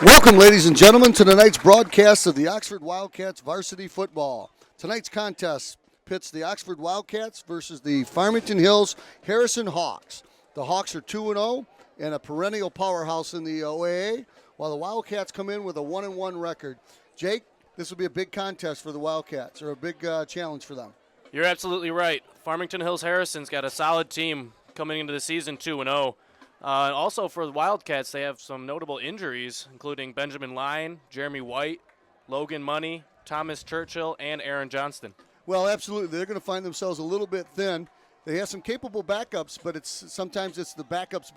Welcome, ladies and gentlemen, to tonight's broadcast of the Oxford Wildcats varsity football. Tonight's contest pits the Oxford Wildcats versus the Farmington Hills Harrison Hawks. The Hawks are 2-0 and a perennial powerhouse in the OAA, while the Wildcats come in with a 1-1 record. Jake, this will be a big contest for the Wildcats, or a big challenge for them. You're absolutely right. Farmington Hills Harrison's got a solid team coming into the season 2-0. Also for the Wildcats, they have some notable injuries, including Benjamin Lyon, Jeremy White, Logan Money, Thomas Churchill, and Aaron Johnston. Well, absolutely. They're going to find themselves a little bit thin. They have some capable backups, but sometimes it's the backups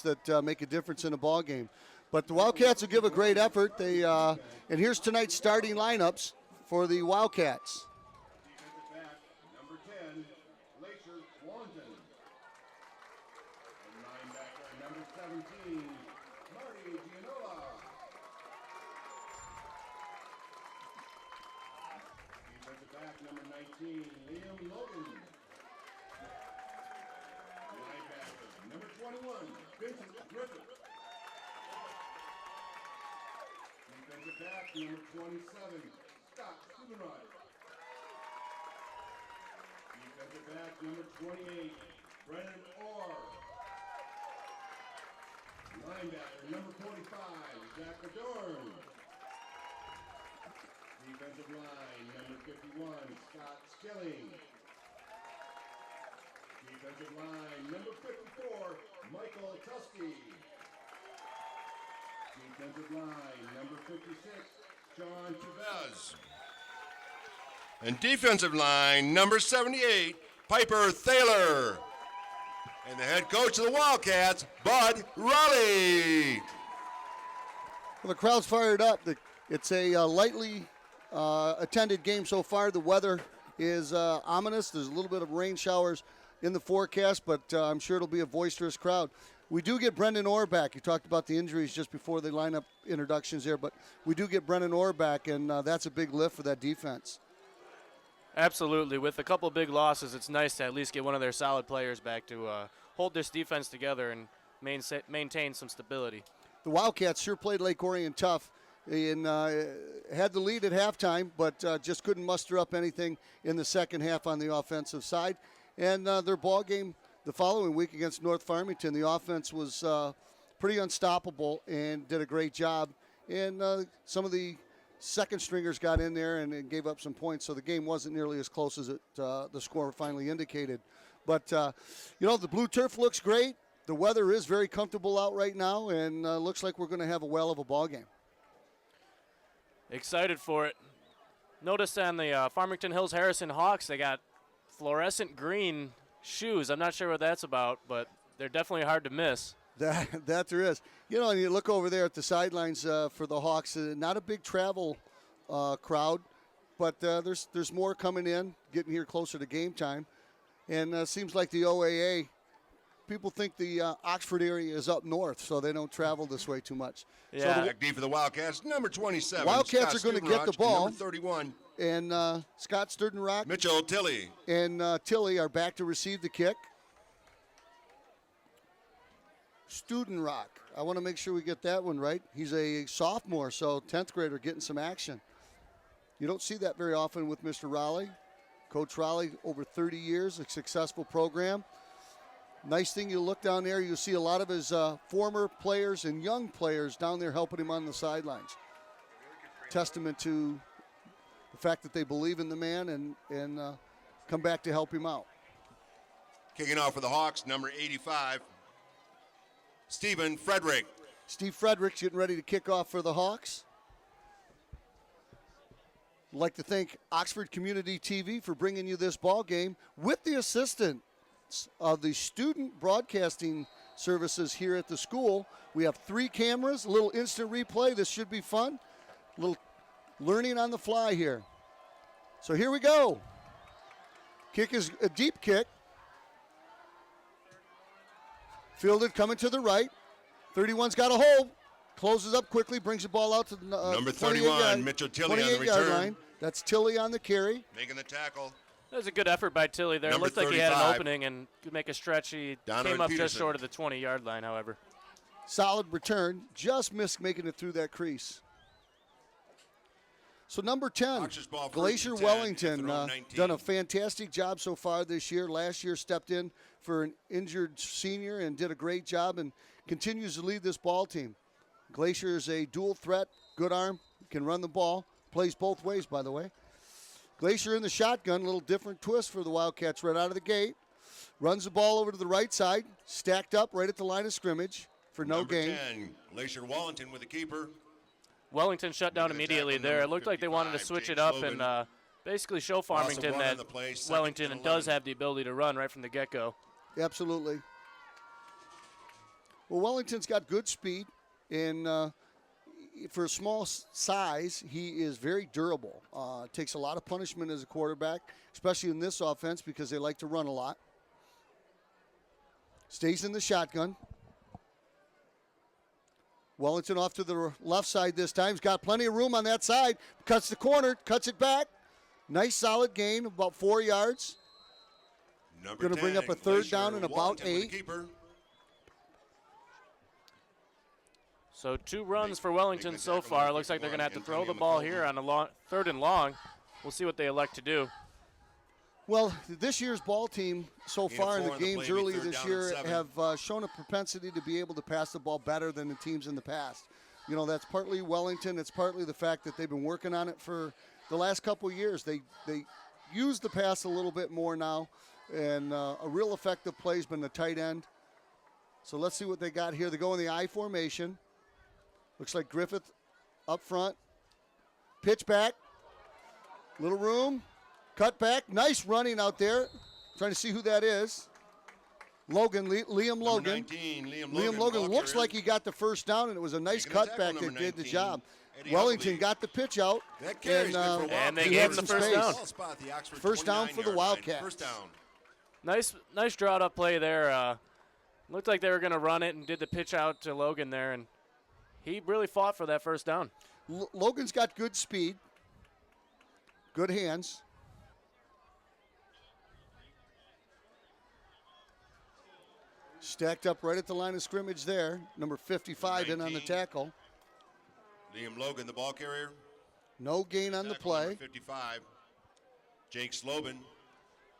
that make a difference in a ball game. But the Wildcats will give a great effort. And here's tonight's starting lineups for the Wildcats. Number 27, Scott Stubenrod. Defensive back, number 28, Brennan Orr. Linebacker, number 45, Zach Adorn. Defensive line, number 51, Scott Skilling. Defensive line, number 54, Michael Tusky. Defensive line, number 56, John Chavez. And defensive line, number 78, Piper Thaler. And the head coach of the Wildcats, Bud Raleigh. Well, the crowd's fired up. It's a lightly attended game so far. The weather is ominous. There's a little bit of rain showers in the forecast, but I'm sure it'll be a boisterous crowd. We do get Brendan Orr back. You talked about the injuries just before the lineup introductions there, but we do get Brendan Orr back, and that's a big lift for that defense. Absolutely. With a couple big losses, it's nice to at least get one of their solid players back to hold this defense together and maintain some stability. The Wildcats sure played Lake Orion tough and had the lead at halftime, but just couldn't muster up anything in the second half on the offensive side. And their ball game the following week against North Farmington, the offense was pretty unstoppable and did a great job. And some of the second stringers got in there and gave up some points, so the game wasn't nearly as close as the score finally indicated. But, the blue turf looks great. The weather is very comfortable out right now, and looks like we're going to have a whale of a ball game. Excited for it. Notice on the Farmington Hills Harrison Hawks, they got fluorescent green shoes. I'm not sure what that's about, but they're definitely hard to miss. That there is. And you look over there at the sidelines for the Hawks, not a big travel crowd, but there's more coming in, getting here closer to game time. And seems like the OAA, people think the Oxford area is up north, so they don't travel this way too much. Yeah. So back D for the Wildcats, number 27. Wildcats Scott are going to get the ball. Number 31. And Scott Sturdenrock Mitchell Tilley. and Tilley are back to receive the kick. Studenrock. I want to make sure we get that one right. He's a sophomore, so 10th grader getting some action. You don't see that very often with Mr. Raleigh. Coach Raleigh, over 30 years, a successful program. Nice thing, you look down there, you'll see a lot of his former players and young players down there helping him on the sidelines. Testament to the fact that they believe in the man and come back to help him out. Kicking off for the Hawks, number 85, Stephen Frederick. Steve Frederick's getting ready to kick off for the Hawks. I'd like to thank Oxford Community TV for bringing you this ball game with the assistance of the student broadcasting services here at the school. We have 3 cameras, a little instant replay. This should be fun. A little learning on the fly here. So here we go. Kick is a deep kick. Fielded coming to the right. 31's got a hold. Closes up quickly, brings the ball out to the number 31, Mitchell Tilley on the return. Line. That's Tilley on the carry. Making the tackle. That was a good effort by Tilley there. It looked like he had an opening and could make a stretch. He came up just short of the 20-yard line, however. Solid return. Just missed making it through that crease. So number 10, Boxers ball, Glacier 1st and 10, Wellington, throw 19. done a fantastic job so far this year. Last year stepped in for an injured senior and did a great job and continues to lead this ball team. Glacier is a dual threat, good arm, can run the ball, plays both ways, by the way. Glacier in the shotgun, a little different twist for the Wildcats right out of the gate. Runs the ball over to the right side, stacked up right at the line of scrimmage for no Number gain. 10, Glacier Wellington with the keeper. Wellington shut down Making immediately tackle, there. It number looked like they wanted to 55, switch it Jake up Slogan. and basically show Loss of Farmington one that on the play, 2nd Wellington and does 11. have the ability to run right from the get-go. Absolutely. Well, Wellington's got good speed, and for a small size, he is very durable. Takes a lot of punishment as a quarterback, especially in this offense because they like to run a lot. Stays in the shotgun. Wellington off to the left side this time. He's got plenty of room on that side. Cuts the corner, cuts it back. Nice solid gain, about 4 yards. Number Going to bring 10, up a 3rd Glacier down and about Wellington with the 8. keeper. So 2 runs for Wellington Make the so tackle far. number Looks like they're going to have to 51, throw the Antonio ball McCullough. here on a 3rd and long. We'll see what they elect to do. Well, this year's ball team so Gain of far in 4 the on the games play, be early 3rd this down year and 7. have shown a propensity to be able to pass the ball better than the teams in the past. You know, that's partly Wellington. It's partly the fact that they've been working on it for the last couple of years. They use the pass a little bit more now, and a real effective play has been the tight end. So let's see what they got here. They go in the I formation. Looks like Griffith up front. Pitch back. Little room. Cut back. Nice running out there. Trying to see who that is. Logan, Liam Number Logan. 19, Liam Liam Logan. Logan ball looks carrier. like he got the first down, and it was a nice Taking the tackle, cutback that number did the 19, job. Eddie Wellington Huckley. got the pitch out, That carry's good for and, Wildcat. And they he gave had him some the first space. down. Ball spot at the Oxford First down for the 29-yard line. Wildcats. First down. Nice drawed up play there. Looked like they were going to run it and did the pitch out to Logan there, and he really fought for that first down. Logan's got good speed, good hands. Stacked up right at the line of scrimmage there. Number 55 in on the 19. tackle. Liam Logan, the ball carrier. No gain on the Tackle number play. 55. Jake Slobin.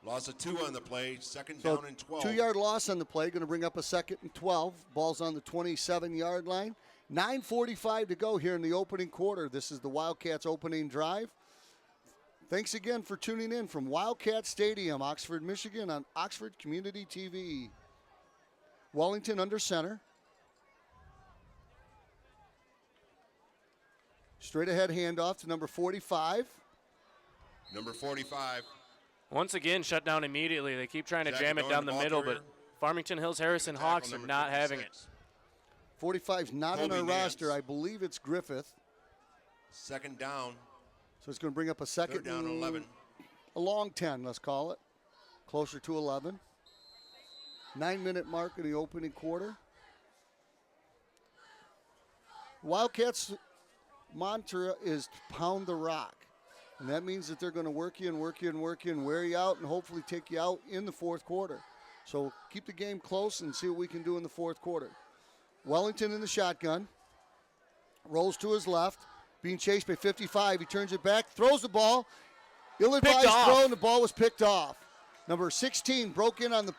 Loss of 2 on the play. Second So down and 12. 2-yard loss on the play. Going to bring up a 2nd and 12. Ball's on the 27-yard line. 9:45 to go here in the opening quarter. This is the Wildcats opening drive. Thanks again for tuning in from Wildcat Stadium, Oxford, Michigan on Oxford Community TV. Wellington under center. Straight ahead handoff to number 45. Number 45. Once again, shut down immediately. They keep trying to Jack jam it Doan, down the the ball middle, carrier. but Farmington Hills Harrison Tackle Hawks are number not having it. 56. 45's not on Kobe our Nance. roster. I believe it's Griffith. Second down. So it's going to bring up a 2nd 3rd down and 11. a long 10, let's call it. Closer to 11. 9-minute mark in the opening quarter. Wildcats' mantra is pound the rock. And that means that they're going to work you and work you and work you and wear you out and hopefully take you out in the 4th quarter. So keep the game close and see what we can do in the 4th quarter. Wellington in the shotgun. Rolls to his left. Being chased by 55. He turns it back. Throws the ball. Ill-advised off. throw, and the ball was picked off. Number 16 broke in on the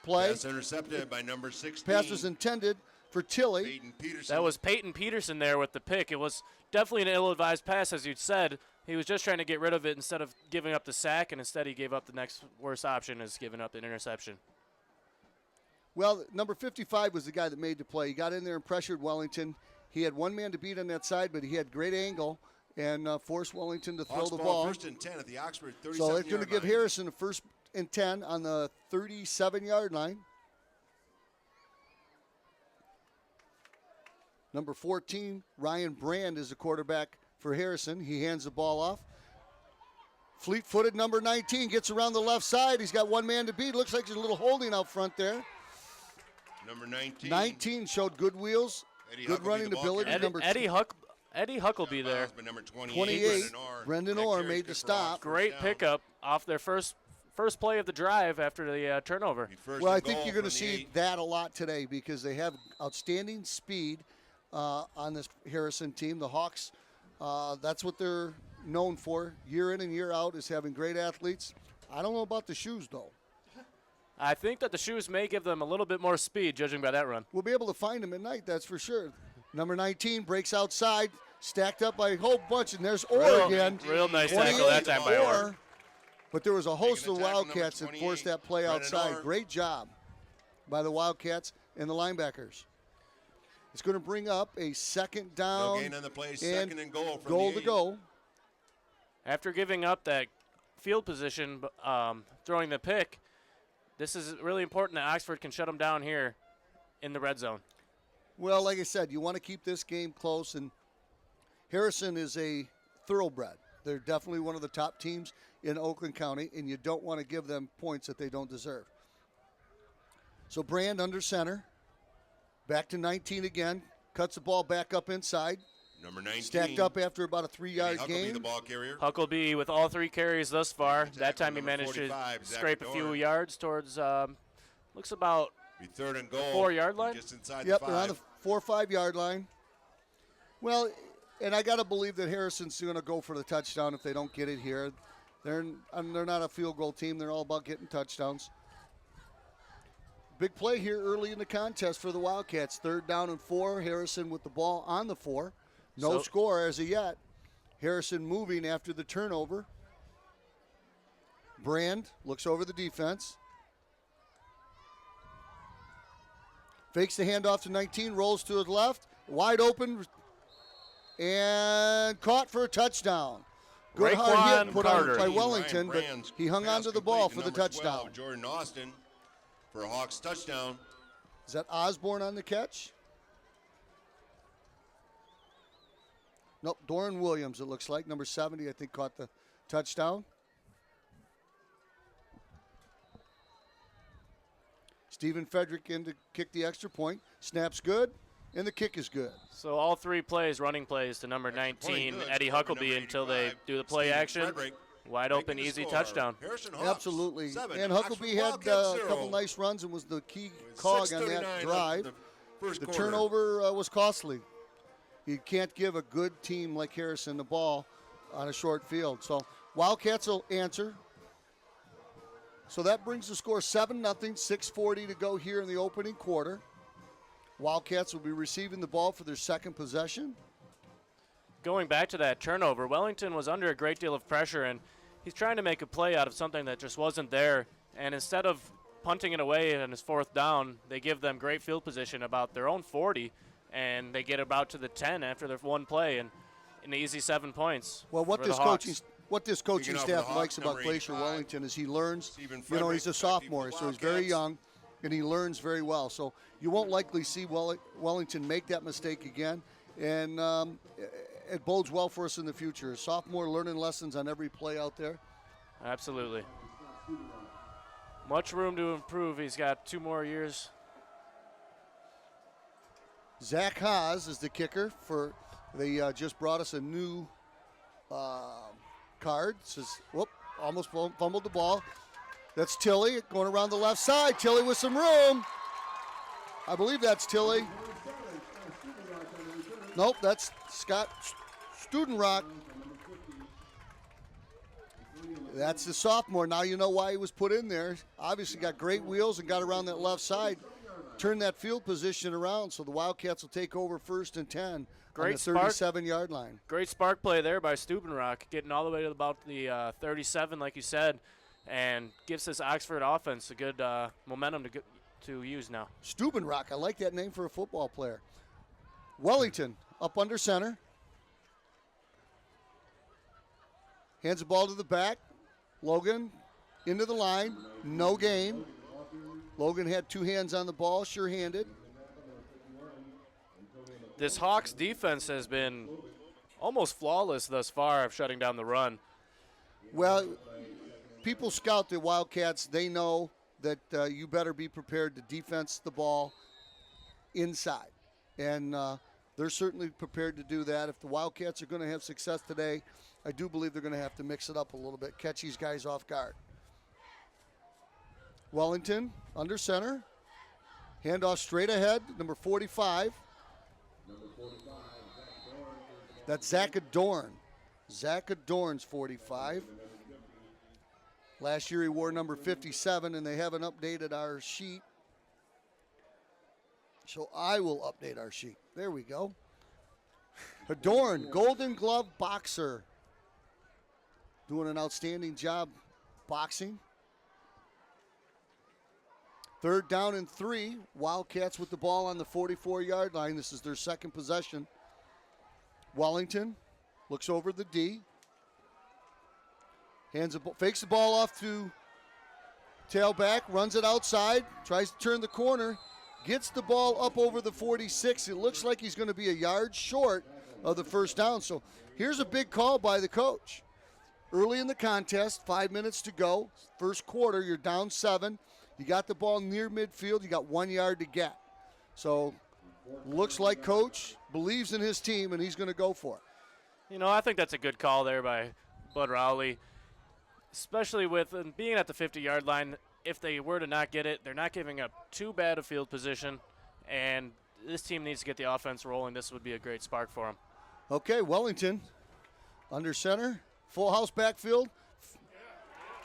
play. Pass intercepted by number 16. Pass was intended for Tilly. Peyton Peterson. That was Peyton Peterson there with the pick. It was definitely an ill-advised pass, as you said. He was just trying to get rid of it instead of giving up the sack, and instead he gave up the next worst option, is giving up an interception. Well, number 55 was the guy that made the play. He got in there and pressured Wellington. He had one man to beat on that side, but he had great angle and forced Wellington to throw Hawks the ball. ball. First and 10 at the Oxford 37 So they're going to give line. Harrison a 1st and 10 on the 37-yard line. Number 14, Ryan Brand is the quarterback for Harrison. He hands the ball off. Fleet-footed number 19 gets around the left side. He's got one man to beat. Looks like there's a little holding out front there. Number 19. 19 showed good wheels, Eddie good Huckleby, the running ball ability. carrier. Number Eddie Huckleby there. By number 28, 28, Brendan Orr. Brendan That Orr carry's made good the for stop. Hawks. Great First down. pickup off their first first play of the drive after the turnover. Well, I think you're going to see that a lot today because they have outstanding speed on this Harrison team. The Hawks, that's what they're known for year in and year out, is having great athletes. I don't know about the shoes, though. I think that the shoes may give them a little bit more speed, judging by that run. We'll be able to find them at night, that's for sure. Number 19 breaks outside, stacked up by a whole bunch, and there's Orr again. Real nice tackle that time by Orr. But there was a host of Wildcats that forced that play outside. Great job by the Wildcats and the linebackers. It's going to bring up a second down. No gain on the play, second and goal from goal the to go. After giving up that field position, throwing the pick, this is really important that Oxford can shut them down here in the red zone. Well, like I said, you want to keep this game close, and Harrison is a thoroughbred. They're definitely one of the top teams in Oakland County, and you don't want to give them points that they don't deserve. So Brand under center, back to 19 again, cuts the ball back up inside. Number 19. Stacked up after about a 3-yard Huckabee, gain. the ball carrier. Huckabee with all 3 carries thus far. That time he managed to scrape a few yards towards, looks about Be third and goal. 4-yard line. Just inside Yep, the they're on 5. the 4 or 5 yard line. Well, and I got to believe that Harrison's going to go for the touchdown if they don't get it here. They're not a field goal team. They're all about getting touchdowns. Big play here early in the contest for the Wildcats. 3rd down and 4. Harrison with the ball on the 4. No score as of yet. Harrison moving after the turnover. Brand looks over the defense. Fakes the handoff to 19, rolls to his left. Wide open and caught for a touchdown. Good hard hit put on by Wellington, but he hung on to the ball for the touchdown. 12, Jordan Austin for a Hawks touchdown. Is that Osborne on the catch? Nope, Doran Williams, it looks like. Number 70, I think, caught the touchdown. Stephen Frederick in to kick the extra point. Snap's good, and the kick is good. So all 3 plays, running plays to number 19, Eddie Huckabee, until they do the play action. Wide open, easy touchdown. Absolutely. And Huckabee had a couple nice runs and was the key cog on that drive. The turnover was costly. You can't give a good team like Harrison the ball on a short field. So Wildcats will answer. So that brings the score 7-0, 6:40 to go here in the opening quarter. Wildcats will be receiving the ball for their second possession. Going back to that turnover, Wellington was under a great deal of pressure, and he's trying to make a play out of something that just wasn't there. And instead of punting it away on his 4th down, they give them great field position about their own 40, and they get about to the 10 after their one play, and an easy 7 points. Well, what this coaching staff likes about Glacier 85, Wellington is he learns. Frederick, He's a sophomore, so he's very young, and he learns very well. So you won't likely see Wellington make that mistake again, and it bodes well for us in the future. A sophomore learning lessons on every play out there. Absolutely. Much room to improve. He's got 2 more years. Zach Haas is the kicker for. They just brought us a new card. Says, whoop, almost fumbled the ball. That's Tilly going around the left side. Tilly with some room. I believe that's Tilly. Nope, that's Scott Studenrock. That's the sophomore. Now you know why he was put in there. Obviously got great wheels and got around that left side. Turn that field position around, so the Wildcats will take over 1st and 10 on the 37-yard line. Great spark play there by Stubenrock, getting all the way to about the 37, like you said, and gives this Oxford offense a good momentum to use now. Stubenrock, I like that name for a football player. Wellington up under center. Hands the ball to the back. Logan into the line, no gain. Logan had 2 hands on the ball, sure-handed. This Hawks defense has been almost flawless thus far of shutting down the run. Well, people scout the Wildcats. They know that you better be prepared to defense the ball inside. And they're certainly prepared to do that. If the Wildcats are going to have success today, I do believe they're going to have to mix it up a little bit, catch these guys off guard. Wellington under center. Handoff straight ahead, number 45. That's Zach Adorn. Zach Adorn's 45. Last year he wore number 57, and they haven't updated our sheet. So I will update our sheet. There we go. Adorn, Golden Glove boxer. Doing an outstanding job boxing. 3rd down and 3. Wildcats with the ball on the 44-yard line. This is their second possession. Wellington looks over the D. Fakes the ball off to tailback, runs it outside, tries to turn the corner, gets the ball up over the 46. It looks like he's going to be a yard short of the first down. So here's a big call by the coach. Early in the contest, 5 minutes to go. First quarter, you're down 7. You got the ball near midfield. You got 1 yard to get. So looks like coach believes in his team, and he's going to go for it. You know, I think that's a good call there by Bud Rowley, especially with being at the 50-yard line. If they were to not get it, they're not giving up too bad a field position, and this team needs to get the offense rolling. This would be a great spark for them. Okay, Wellington under center, full house backfield,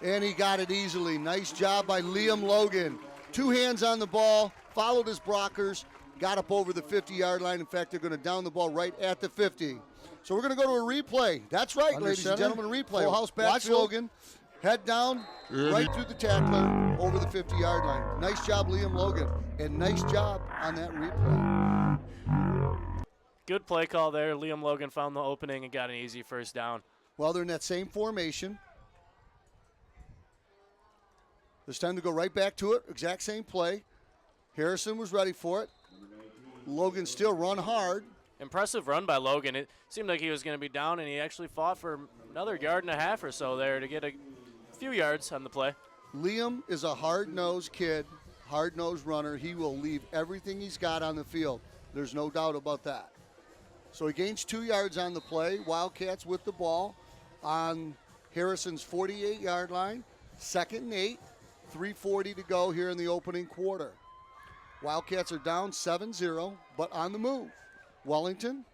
and he got it easily. Nice job by Liam Logan. 2 hands on the ball, followed his blockers, got up over the 50-yard line. In fact, they're going to down the ball right at the 50. So we're going to go to a replay. That's right, ladies and gentlemen, a replay. Full house backfield. Watch Logan. Head down, right through the tackler, over the 50-yard line. Nice job, Liam Logan, and nice job on that replay. Good play call there. Liam Logan found the opening and got an easy first down. Well, they're in that same formation. It's time to go right back to it. Exact same play. Harrison was ready for it. Logan still run hard. Impressive run by Logan. It seemed like he was going to be down, and he actually fought for another 1.5 yards or so there to get a few yards on the play. Liam is a hard-nosed kid, hard-nosed runner. He will leave everything he's got on the field. There's no doubt about that. So he gains 2 yards on the play. Wildcats with the ball on Harrison's 48-yard line. 2nd and 8, 3:40 to go here in the opening quarter. Wildcats are down 7-0, but on the move. Wellington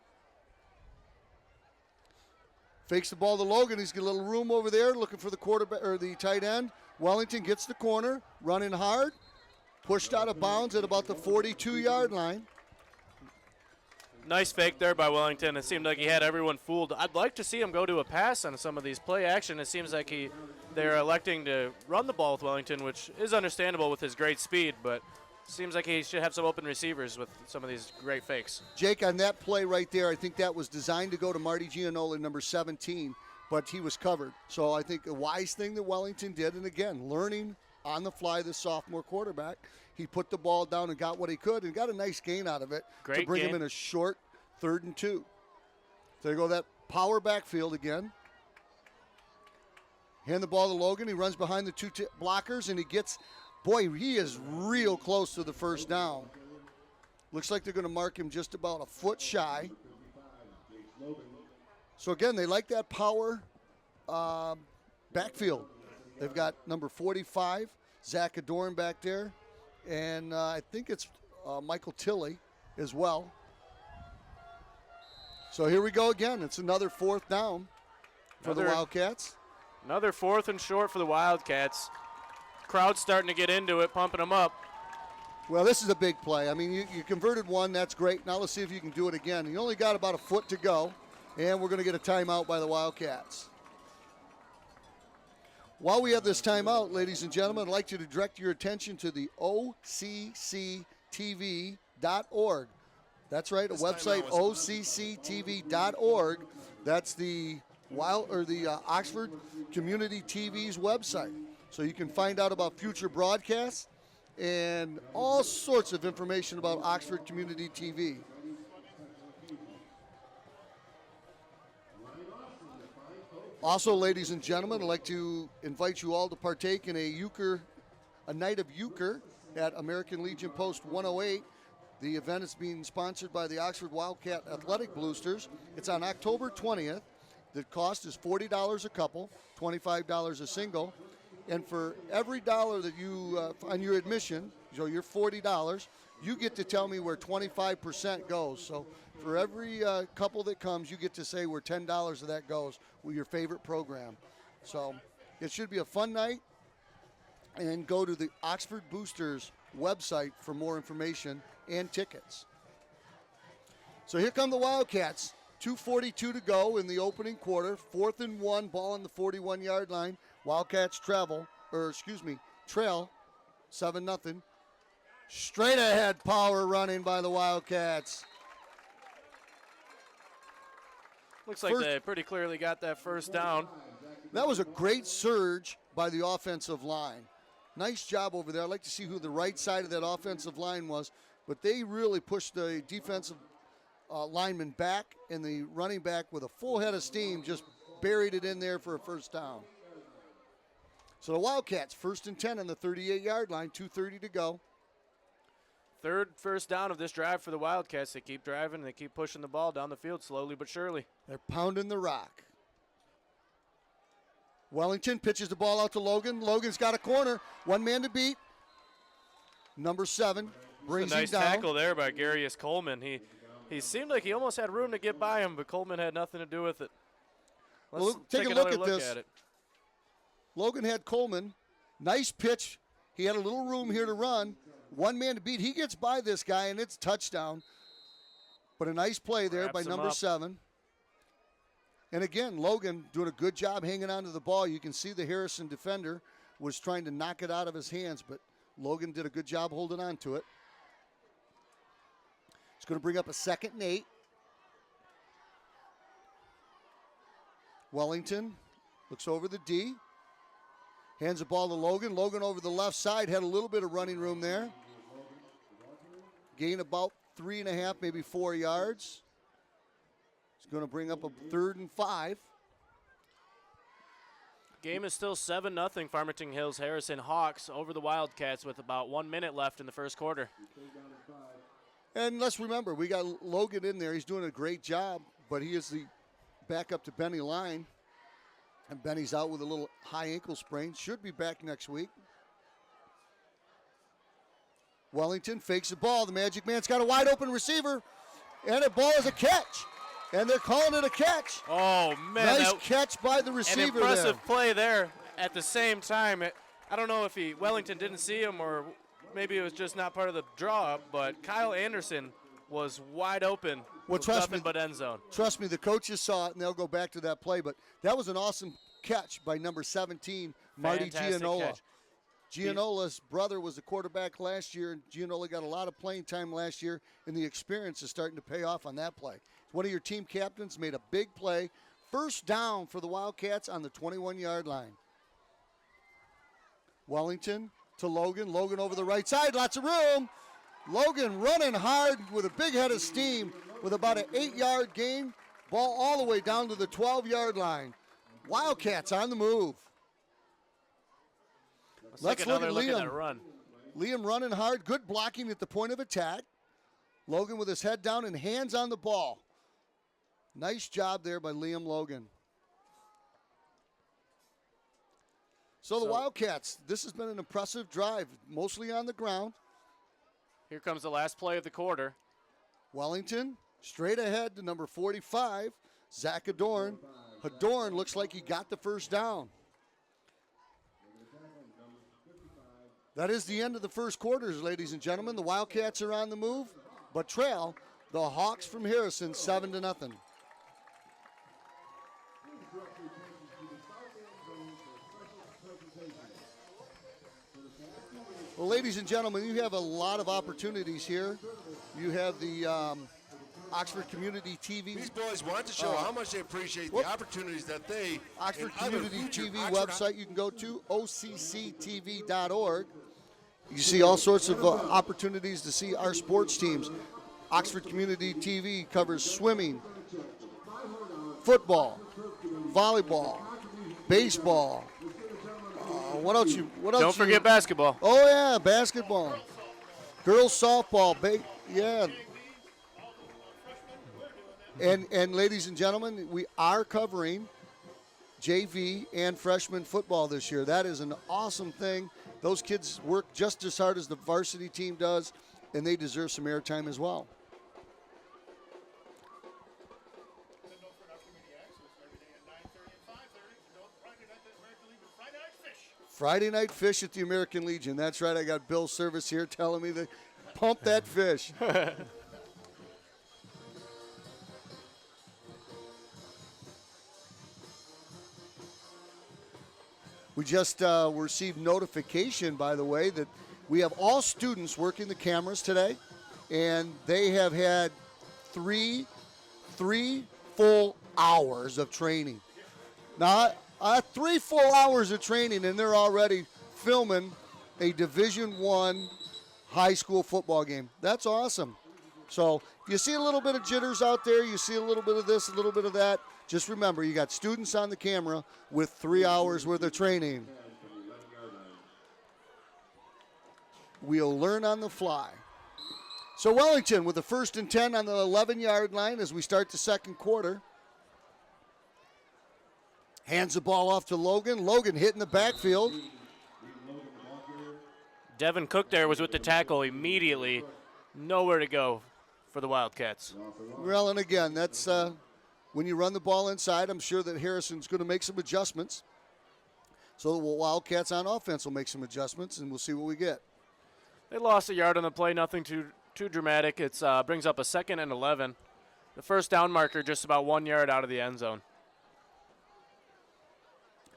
fakes the ball to Logan. He's got a little room over there looking for the quarterback or the tight end. Wellington gets the corner, running hard, pushed out of bounds at about the 42-yard line. Nice fake there by Wellington. It seemed like he had everyone fooled. I'd like to see him go to a pass on some of these play action. It seems like they're electing to run the ball with Wellington, which is understandable with his great speed, but seems like he should have some open receivers with some of these great fakes. Jake, on that play right there, I think that was designed to go to Marty Gianola, number 17, but he was covered. So I think a wise thing that Wellington did, and again, learning on the fly, the sophomore quarterback, he put the ball down and got what he could and got a nice gain out of it to bring him in a short 3rd and 2. So they go that power backfield again. Hand the ball to Logan. He runs behind the 2 blockers, and he gets, boy, he is real close to the first down. Looks like they're going to mark him just about a foot shy. So again, they like that power backfield. They've got number 45, Zach Adorn back there, and I think it's Michael Tilley as well. So here we go again. It's another 4th down for the Wildcats. Another 4th and short for the Wildcats. Crowd's starting to get into it, pumping them up. Well, this is a big play. I mean, you converted one. That's great. Now let's see if you can do it again. You only got about a foot to go, and we're going to get a timeout by the Wildcats. While we have this timeout, ladies and gentlemen, I'd like you to direct your attention to the OCCTV.org. That's right, a website, OCCTV.org. That's the Oxford Community TV's website. So you can find out about future broadcasts and all sorts of information about Oxford Community TV. Also, ladies and gentlemen, I'd like to invite you all to partake in a night of euchre at American Legion Post 108. The event is being sponsored by the Oxford Wildcat Athletic Boosters. It's on October 20th. The cost is $40 a couple, $25 a single. And for every dollar that you, on your admission, so you're $40, you get to tell me where 25% goes. So for every couple that comes, you get to say where $10 of that goes with your favorite program. So it should be a fun night. And go to the Oxford Boosters website for more information and tickets. So here come the Wildcats. 2:42 to go in the opening quarter. 4th and 1, ball on the 41-yard line. Wildcats trail 7-0. Straight ahead power running by the Wildcats. Looks like they pretty clearly got that first down. That was a great surge by the offensive line. Nice job over there. I'd like to see who the right side of that offensive line was, but they really pushed the defensive lineman back, and the running back with a full head of steam just buried it in there for a first down. So the Wildcats, 1st and 10 on the 38-yard line, 2:30 to go. Third first down of this drive for the Wildcats. They keep driving, and they keep pushing the ball down the field slowly but surely. They're pounding the rock. Wellington pitches the ball out to Logan. Logan's got a corner. One man to beat. Number 7 brings him down. Nice tackle there by Garius Coleman. He seemed like he almost had room to get by him, but Coleman had nothing to do with it. Let's take a look at this. Logan had Coleman. Nice pitch. He had a little room here to run. One man to beat. He gets by this guy, and it's touchdown. But a nice play there by number 7. And again, Logan doing a good job hanging on to the ball. You can see the Harrison defender was trying to knock it out of his hands, but Logan did a good job holding on to it. It's going to bring up a 2nd and 8. Wellington looks over the D. Hands the ball to Logan. Logan over the left side, had a little bit of running room there. Gain about 3.5, maybe 4 yards. It's going to bring up a 3rd and 5. Game is still 7-0 Farmington Hills Harrison Hawks over the Wildcats with about 1 minute left in the first quarter. And let's remember, we got Logan in there. He's doing a great job, but he is the backup to Benny Line. And Benny's out with a little high ankle sprain. Should be back next week. Wellington fakes the ball. The Magic Man's got a wide open receiver. And the ball is a catch. And they're calling it a catch. Oh, man. Nice catch by the receiver. An impressive play there. At the same time, I don't know if Wellington didn't see him or maybe it was just not part of the draw, but Kyle Anderson was wide open. Well, trust nothing but end zone. Trust me, the coaches saw it, and they'll go back to that play. But that was an awesome catch by number 17, Marty Gianola. Catch. Gianola's brother was the quarterback last year, and Gianola got a lot of playing time last year, and the experience is starting to pay off on that play. One of your team captains made a big play. First down for the Wildcats on the 21-yard line. Wellington to Logan. Logan over the right side. Lots of room. Logan running hard with a big head of steam with about an 8-yard gain. Ball all the way down to the 12-yard line. Wildcats on the move. Let's look at Liam. That run. Liam running hard. Good blocking at the point of attack. Logan with his head down and hands on the ball. Nice job there by Liam Logan. So the Wildcats, this has been an impressive drive, mostly on the ground. Here comes the last play of the quarter. Wellington, straight ahead to number 45, Zach Hadorn. Hadorn looks like he got the first down. That is the end of the first quarters, ladies and gentlemen. The Wildcats are on the move, but trail the Hawks from Harrison 7-0. Well, ladies and gentlemen, you have a lot of opportunities here. You have the Oxford Community TV. These boys want to show how much they appreciate the opportunities that they Oxford Community TV website you can go to, occtv.org. You see all sorts of opportunities to see our sports teams. Oxford Community TV covers swimming, football, volleyball, baseball. What else? Don't forget basketball. Oh, yeah, basketball. Girls softball. Yeah. And ladies and gentlemen, we are covering JV and freshman football this year. That is an awesome thing. Those kids work just as hard as the varsity team does, and they deserve some airtime as well. Friday night fish at the American Legion. That's right. I got Bill's service here telling me to pump that fish. We just received notification, by the way, that we have all students working the cameras today, and they have had three full hours of training. Now, 3 full hours of training, and they're already filming a Division I high school football game. That's awesome. So if you see a little bit of jitters out there, you see a little bit of this, a little bit of that, just remember you got students on the camera with 3 hours worth of training. We'll learn on the fly. So Wellington with the 1st and 10 on the 11-yard line as we start the second quarter. Hands the ball off to Logan. Logan hitting the backfield. Devin Cook there was with the tackle immediately. Nowhere to go for the Wildcats. Well, and again, that's when you run the ball inside, I'm sure that Harrison's going to make some adjustments. So the Wildcats on offense will make some adjustments, and we'll see what we get. They lost a yard on the play, nothing too dramatic. It brings up a 2nd and 11. The first down marker just about 1 yard out of the end zone.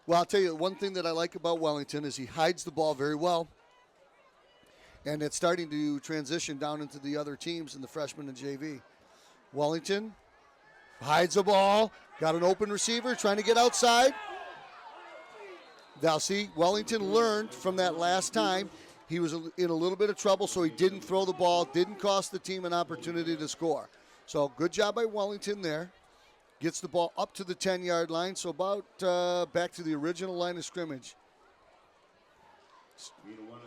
Well, I'll tell you, one thing that I like about Wellington is he hides the ball very well. And it's starting to transition down into the other teams in the freshman and JV. Wellington hides the ball, got an open receiver trying to get outside. Now see, Wellington learned from that last time. He was in a little bit of trouble, so he didn't throw the ball, didn't cost the team an opportunity to score. So good job by Wellington there. Gets the ball up to the 10-yard line, so about back to the original line of scrimmage.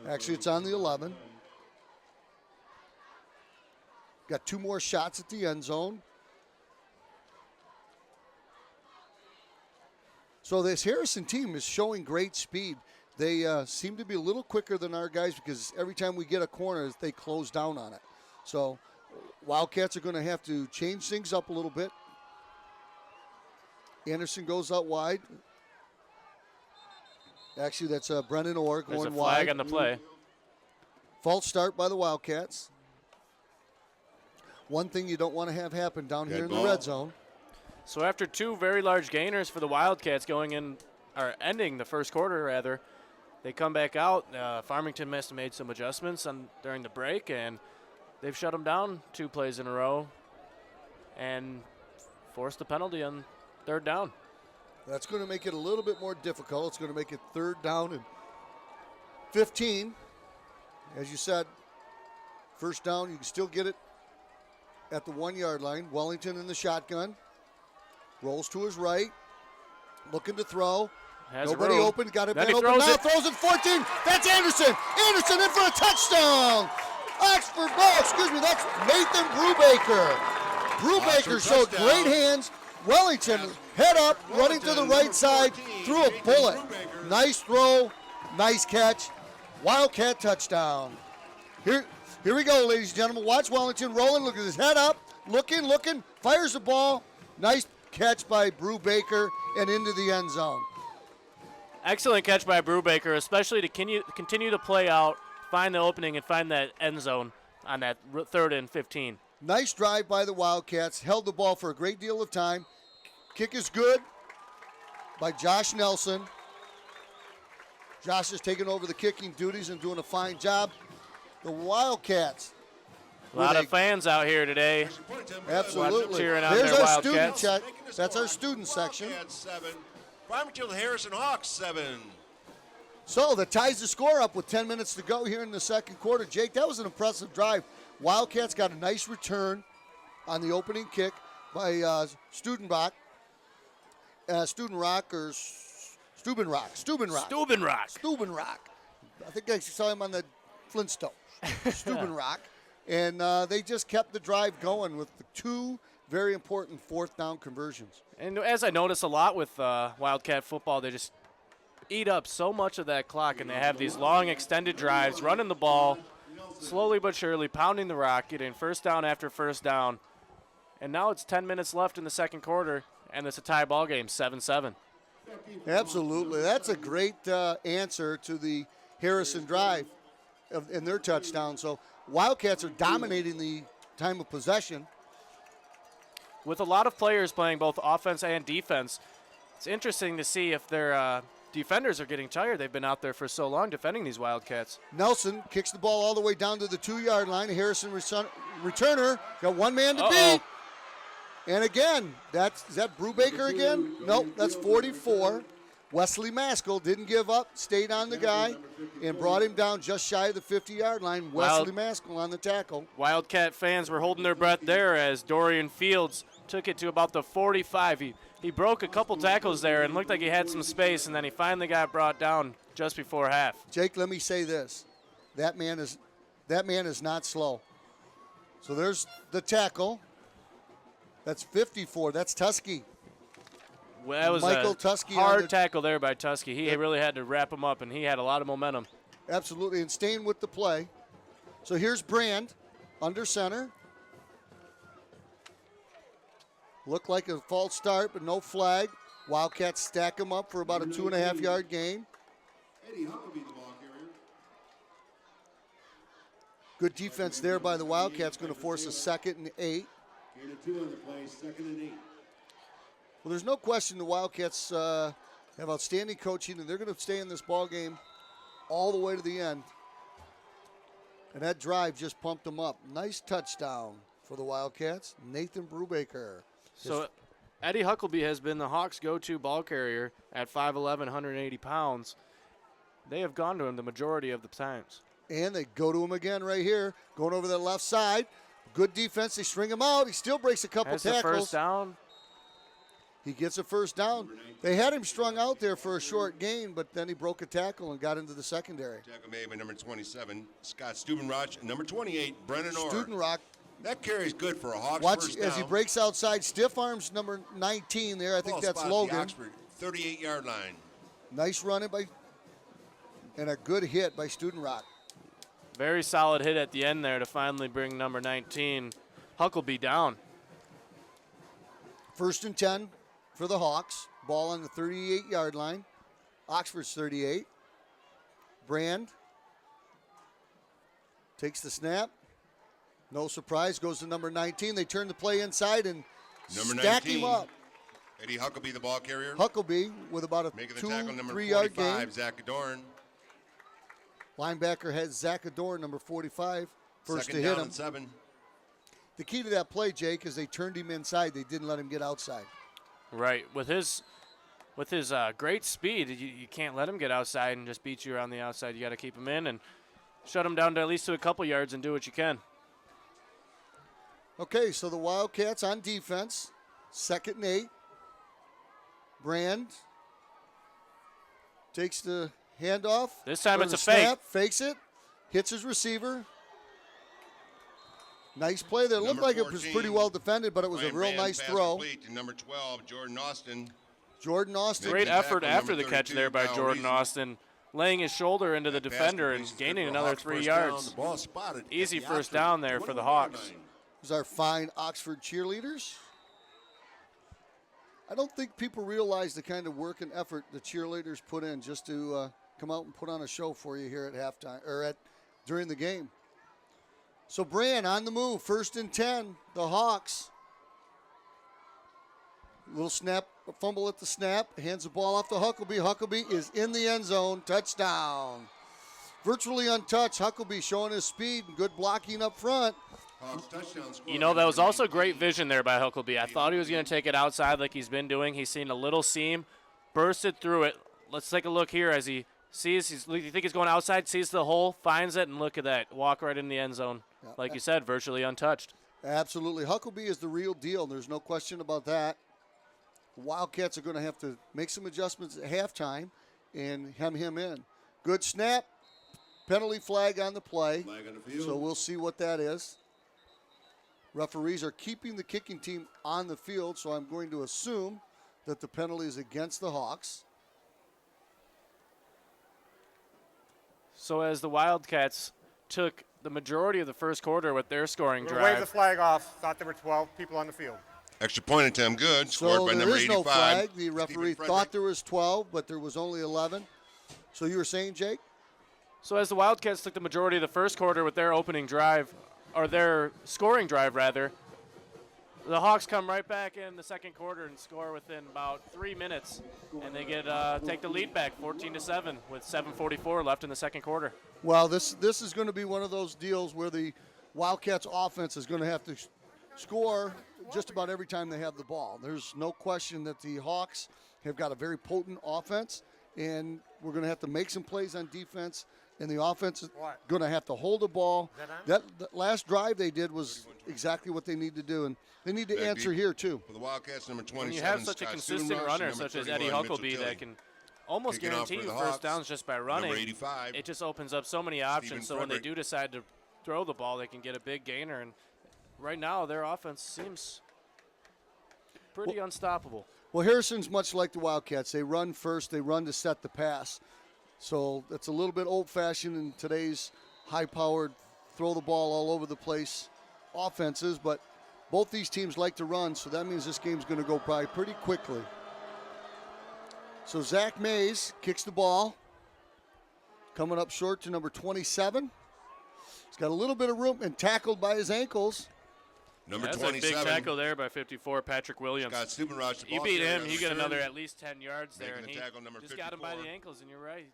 Actually, it's on the 11. Got 2 more shots at the end zone. So this Harrison team is showing great speed. They seem to be a little quicker than our guys because every time we get a corner, they close down on it. So Wildcats are going to have to change things up a little bit. Anderson goes out wide. Actually, that's Brennan Orr going wide. There's a flag on the play. False start by the Wildcats. One thing you don't want to have happen down here in the red zone. So after 2 very large gainers for the Wildcats ending the first quarter, rather, they come back out. Farmington must have made some adjustments during the break, and they've shut them down 2 plays in a row and forced the penalty on 3rd down. That's going to make it a little bit more difficult. It's going to make it 3rd down and 15. As you said, first down, you can still get it at the 1-yard line. Wellington in the shotgun. Rolls to his right. Looking to throw. Nobody open. Got it man open. Now throws it 14. That's Anderson. Anderson in for a touchdown. That's Nathan Brubaker. Brubaker showed great hands. Wellington, head up, running to the right side, threw a bullet. Nice throw, nice catch. Wildcat touchdown. Here we go, ladies and gentlemen. Watch Wellington rolling. Look at his head up, looking, fires the ball. Nice catch by Brubaker and into the end zone. Excellent catch by Brubaker, especially to continue to play out, find the opening, and find that end zone on that 3rd and 15. Nice drive by the Wildcats. Held the ball for a great deal of time. Kick is good by Josh Nelson. Josh is taking over the kicking duties and doing a fine job. The Wildcats. A lot of fans out here today. Absolutely. Cheering on There's their our student Wildcats. check. That's our student section. 7. Farmington Harrison Hawks 7. So that ties the score up with 10 minutes to go here in the second quarter. Jake, that was an impressive drive. Wildcats got a nice return on the opening kick by Stubenrock. Stubenrock. I think I saw him on the Flintstones. Stubenrock. And they just kept the drive going with the 2 very important fourth down conversions. And as I notice a lot with Wildcat football, they just eat up so much of that clock, and they have these long extended drives, running the ball, slowly but surely, pounding the rock, getting first down after first down. And now it's 10 minutes left in the second quarter, and it's a tie ball game, 7-7. Absolutely. That's a great answer to the Harrison drive in their touchdown. So Wildcats are dominating the time of possession. With a lot of players playing both offense and defense, it's interesting to see if their defenders are getting tired. They've been out there for so long defending these Wildcats. Nelson kicks the ball all the way down to the 2-yard line. Harrison returner got one man to Uh-oh. beat. And again, is that Brubaker again? Nope, that's 44. Wesley Maskell didn't give up, stayed on the guy, and brought him down just shy of the 50-yard line. Wesley Maskell on the tackle. Wildcat fans were holding their breath there as Dorian Fields took it to about the 45. He broke a couple tackles there and looked like he had some space, and then he finally got brought down just before half. Jake, let me say this. That man is not slow. So there's the tackle. That's 54. That's Tusky. Well, that was Michael a Tusky hard tackle there by Tusky. He really had to wrap him up, and he had a lot of momentum. Absolutely, and staying with the play. So here's Brand under center. Looked like a false start, but no flag. Wildcats stack him up for about a 2.5-yard gain. Good defense there by the Wildcats, going to force a 2nd and 8. Gain of 2 on the play, 2nd and 8. Well, there's no question the Wildcats have outstanding coaching, and they're going to stay in this ball game all the way to the end. And that drive just pumped them up. Nice touchdown for the Wildcats, Nathan Brubaker. So Eddie Huckleby has been the Hawks' go-to ball carrier at 5'11", 180 pounds. They have gone to him the majority of the times. And they go to him again right here, going over the left side. Good defense. They string him out. He still breaks a couple That's tackles. the first down. He gets a first down. They had him strung out there for a short gain, but then he broke a tackle and got into the secondary. Tackle made by number 27, Scott Stubenroch, and number 28, Brennan Orr. Studenrock. That carry's good for a Hawks Watch first as he down. breaks outside. Stiff arms number 19 there. I think Ball that's spot at the Logan. Oxford 38-yard line. Nice running by, and a good hit by Studenrock. Very solid hit at the end there to finally bring number 19, Huckleby, down. 1st and 10 for the Hawks. Ball on the 38-yard line. Oxford's 38. Brand takes the snap. No surprise, goes to number 19. They turn the play inside and Number stack 19, him up. Eddie Huckleby, the ball carrier. Huckleby with about a Making the tackle, number 2-3-yard 45, gain. Zach Adorn. Linebacker has Zach Adorn, number 45. First Second to hit down him. and 7. The key to that play, Jake, is they turned him inside. They didn't let him get outside. Right. With his great speed, you can't let him get outside and just beat you around the outside. You got to keep him in and shut him down to at least to a couple yards and do what you can. Okay, so the Wildcats on defense. 2nd and 8. Brand takes the handoff. This time or it's the a fake. snap, fakes it, hits his receiver. Nice play there. It looked Number like it was 14, pretty well defended, but it was a Ryan real Brand, nice pass throw. complete to number 12, Jordan Austin. Jordan Austin. Great Tackle effort number after the catch 32, there by Kyle Jordan Reason. Austin, laying his shoulder into the That pass defender and completion's good gaining for a another Hawks 3 first down. yards. The ball spotted at Easy the first Oxford down there for the 21-yard Hawks. line. These are fine Oxford cheerleaders. I don't think people realize the kind of work and effort the cheerleaders put in just to come out and put on a show for you here at halftime or during the game. So Brand on the move, 1st and 10. The Hawks. Little snap, a fumble at the snap. Hands the ball off to Huckleby. Huckleby is in the end zone. Touchdown. Virtually untouched. Huckleby showing his speed and good blocking up front. Hawks touchdown score. You know, that was also great vision there by Huckleby. I thought he was going to take it outside like he's been doing. He's seen a little seam, bursted through it. Let's take a look here as he sees, you think he's going outside, sees the hole, finds it, and look at that. Walk right in the end zone. Like you said, virtually untouched. Absolutely. Huckleby is the real deal. There's no question about that. Wildcats are going to have to make some adjustments at halftime and hem him in. Good snap. Penalty flag on the play. Flag on the field. So we'll see what that is. Referees are keeping the kicking team on the field, so I'm going to assume that the penalty is against the Hawks. So as the Wildcats took the majority of the first quarter with their scoring Wave drive, the flag off. Thought there were 12 people on the field. Extra point attempt, good. Scored So by there number is 85. no flag. The Stephen referee Frederick. thought there was 12, but there was only 11. So you were saying, Jake? so as the Wildcats took the majority of the first quarter with their opening drive, or their scoring drive rather, the Hawks come right back in the second quarter and score within about 3 minutes, and they get take the lead back 14-7 with 7:44 left in the second quarter. Well, this is going to be one of those deals where the Wildcats offense is going to have to score just about every time they have the ball. There's no question that the Hawks have got a very potent offense, and we're going to have to make some plays on defense, and the offense is going to have to hold the ball. That last drive they did was exactly what they need to do, and they need to answer here too. For the Wildcats, number 27. When you have such a Scott consistent Studenrush, runner number such as 31, Eddie Mitchell Huckleby Tilley. that can almost Kicking off guarantee for you the first Hawks, downs just by number running, 85. it just opens up so many options. So when they Frederick. do decide to throw the ball, they can get a big gainer. And right now, their offense seems pretty unstoppable. Well, Harrison's much like the Wildcats. They run first, they run to set the pass. So that's a little bit old-fashioned in today's high-powered, throw the ball all over the place offenses, but both these teams like to run, so that means this game's going to go by pretty quickly. So Zach Mays kicks the ball, coming up short to number 27. He's got a little bit of room and tackled by his ankles. Number That's a 27. big tackle there by 54, Patrick Williams. Scott Studenrush, the You ball beat carrier him, on you the get turn. another at least 10 yards there, Making and the he tackle, number just got him by 54. the ankles, and you're right.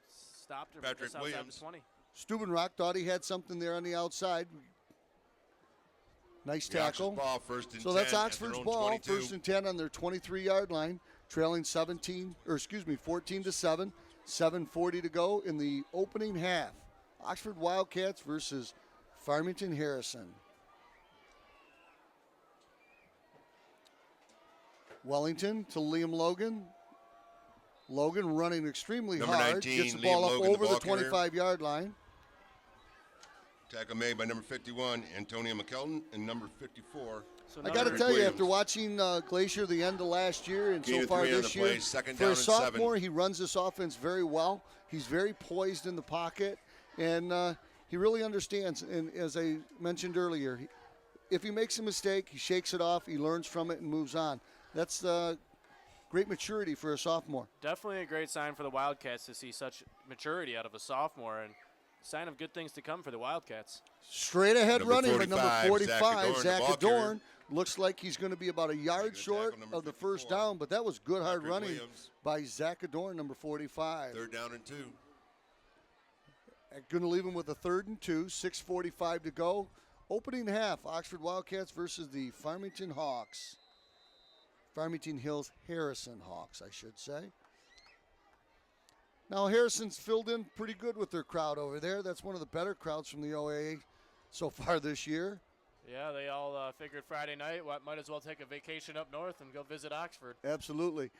Stopped him Patrick just outside Williams. the 20. Stubenrock thought he had something there on the outside. Nice The Oxford tackle. ball, first and So 10 that's at their Oxford's own ball, 22. first and 10 on their 23-yard line, trailing 14-7, 7:40 to go in the opening half. Oxford Wildcats versus Farmington Harrison. Wellington to Liam Logan. Logan running extremely Number hard, 19, gets the Liam ball up Logan, the over the ball carrier. 25-yard line. Tackle made by number 51, Antonio McKelton, and number 54. So I got to another- tell you, Williams. after watching Glacier the end of last year and Gain so of far 3 on this the year, play, second for down a and 7. sophomore, he runs this offense very well. He's very poised in the pocket, and he really understands. And as I mentioned earlier, if he makes a mistake, he shakes it off, he learns from it, and moves on. That's great maturity for a sophomore. Definitely a great sign for the Wildcats to see such maturity out of a sophomore, and sign of good things to come for the Wildcats. Straight ahead Number running by number 45, 45, Zach Zach Adorn, the ball carrier. Adorn. Looks like he's going to be about a yard Making the short tackle, number of the first 54. down, but that was good hard Patrick running Williams. by Zach Adorn, number 45. Third down and 2. Going to leave him with a 3rd and 2, 6:45 to go. Opening half, Oxford Wildcats versus the Farmington Hawks. Farmington Hills Harrison Hawks, I should say. Now, Harrison's filled in pretty good with their crowd over there. That's one of the better crowds from the OAA so far this year. Yeah, they all figured Friday night, might as well take a vacation up north and go visit Oxford. Absolutely.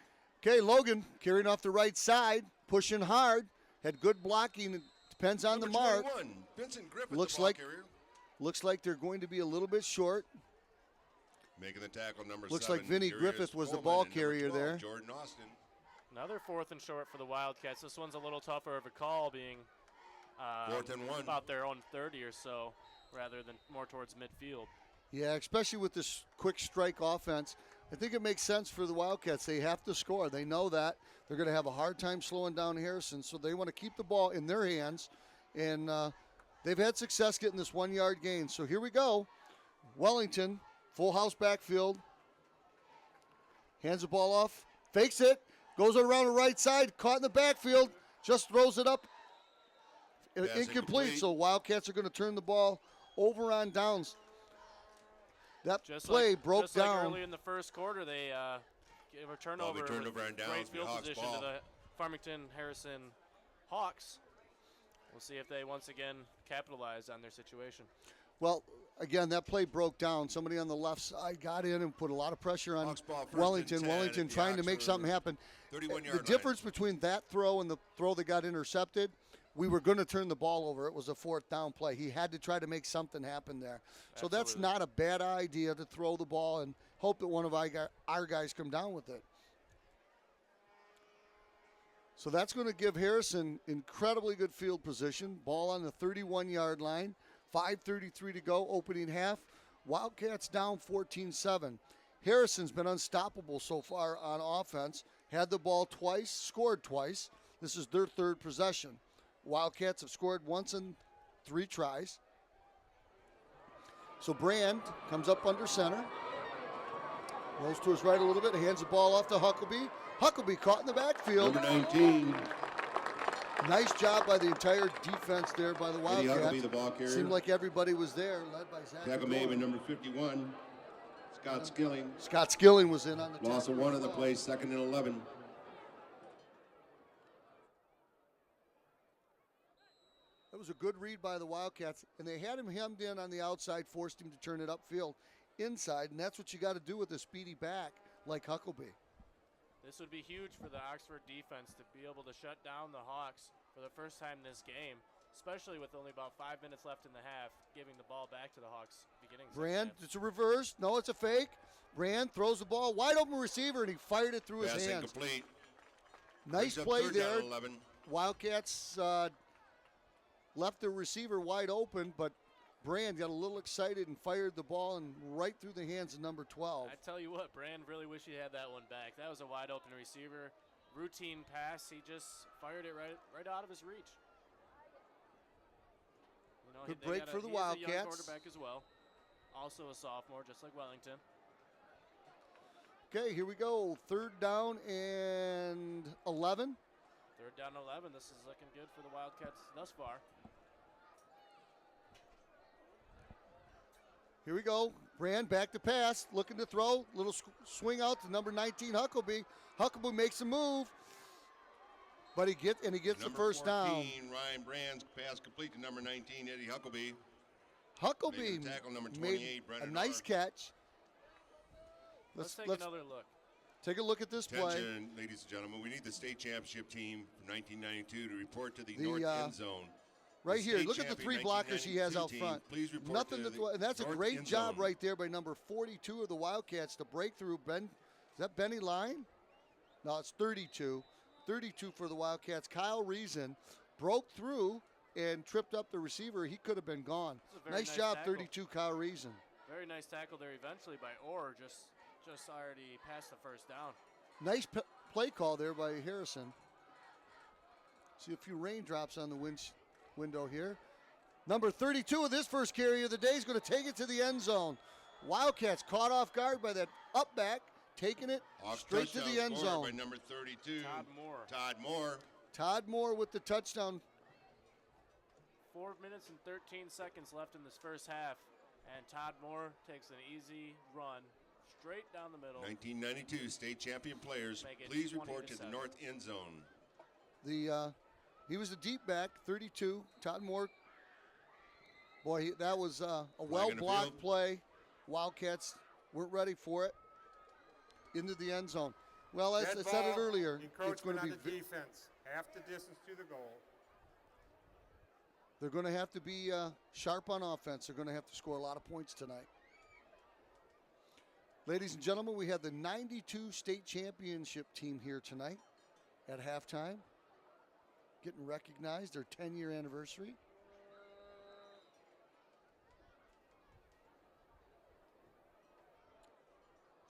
Okay, Logan carrying off the right side, pushing hard, had good blocking. It depends on Number the mark. 21, Vincent Griffith, Looks the ball like- carrier. Looks like they're going to be a little bit short. Making the tackle, number Looks 7. like Vinny Darius Griffith was the Coleman, ball and number carrier 12, there. Jordan Austin. Another 4th and short for the Wildcats. This one's a little tougher of a call, being 4th and 1. about their own 30 or so, rather than more towards midfield. Yeah, especially with this quick strike offense. I think it makes sense for the Wildcats. They have to score. They know that. They're going to have a hard time slowing down Harrison, so they want to keep the ball in their hands. And they've had success getting this 1-yard gain. So here we go. Wellington, full house backfield. Hands the ball off. Fakes it. Goes around the right side. Caught in the backfield. Just throws it up. Pass Incomplete. incomplete. So Wildcats are going to turn the ball over on downs. That Just play like, broke just like down. early in the first quarter, they gave a turnover, turnover with on downs, great be field Hawks position ball. to the Farmington Harrison Hawks. We'll see if they once again capitalize on their situation. Well, again, that play broke down. Somebody on the left side got in and put a lot of pressure on Hawks ball, first Wellington. and 10 Wellington at the trying to make Oxford something happen. 31-yard The line. difference between that throw and the throw that got intercepted we were going to turn the ball over. It was a 4th down play. He had to try to make something happen there. So that's Absolutely. not a bad idea to throw the ball and hope that one of our guys come down with it. So that's going to give Harrison incredibly good field position. Ball on the 31-yard line. 5:33 to go, opening half. Wildcats down 14-7. Harrison's been unstoppable so far on offense. Had the ball twice, scored twice. This is their 3rd possession. Wildcats have scored once in 3 tries. So Brand comes up under center. Rolls to his right a little bit, hands the ball off to Huckabee. Huckabee caught in the backfield. Number 19, Nice job by the entire defense there by the Eddie Huckabee, Wildcats. the ball carrier. Seemed like everybody was there, led by Zach. Tackle made by number 51, Scott Skilling. Scott Skilling was in on the Loss of tackle. 1 of the play, 2nd and 11. That was a good read by the Wildcats, and they had him hemmed in on the outside, forced him to turn it upfield inside, and that's what you got to do with a speedy back like Huckabee. This would be huge for the Oxford defense to be able to shut down the Hawks for the first time this game, especially with only about 5 minutes left in the half, giving the ball back to the Hawks beginning. Brand, it's a reverse. No, it's a fake. Brand throws the ball, wide open receiver, and he fired it through Pass his hands. incomplete. Nice Brings up play 3rd down there. and 11. Wildcats left the receiver wide open, but Brand got a little excited and fired the ball and right through the hands of number 12. I tell you what, Brand really wish he had that one back. That was a wide open receiver. Routine pass, he just fired it right out of his reach. You know, Good break for the he's a young Wildcats. quarterback as well. Also a sophomore, just like Wellington. Okay, here we go. 3rd down and 11. 3rd down 11. This is looking good for the Wildcats thus far. Here we go. Brand back to pass, looking to throw. Little swing out to number 19, Huckabee. Huckabee makes a move, but he gets the Number first 14, down. Ryan Brand's pass complete to number 19, Eddie Huckabee. Huckabee Making the tackle, number made 28, a Brendan nice Orr. catch. Let's take let's another look. take a look at this play. Attention, ladies and gentlemen. We need the state championship team from 1992 to report to the The, north end zone. Right The here, state look at the champion 3 blockers he has 1992 out team, front. please report Nothing to to the throw, and that's a north great end job zone. right there by number 42 of the Wildcats to break through. Is that Benny Line? No, it's 32. 32 for the Wildcats. Kyle Reason broke through and tripped up the receiver. He could have been gone. This is a very Nice nice job, tackle. 32, Kyle Reason. Very nice tackle there eventually by Orr, just already past the 1st down. Nice play call there by Harrison. See a few raindrops on the window here. Number 32 of this first carry of the day is going to take it to the end zone. Wildcats caught off guard by that up back, taking it Off straight to touchdown the end scorer zone. by number 32, Todd Moore. Todd Moore. Todd Moore with the touchdown. 4 minutes and 13 seconds left in this first half, and Todd Moore takes an easy run straight down the middle. 1992 state champion players, Make it please 20 report to to the 7. north end zone. He was a deep back, 32. Todd Moore. Boy, that was a well-blocked field. play. Wildcats weren't ready for it. Into the end zone. Well, as I Dead said it ball, earlier, it's going encroachment to be on the defense. Half the distance to the goal. they're going to have to be sharp on offense. They're going to have to score a lot of points tonight. Ladies and gentlemen, we have the 92 state championship team here tonight at halftime, getting recognized, their 10-year anniversary.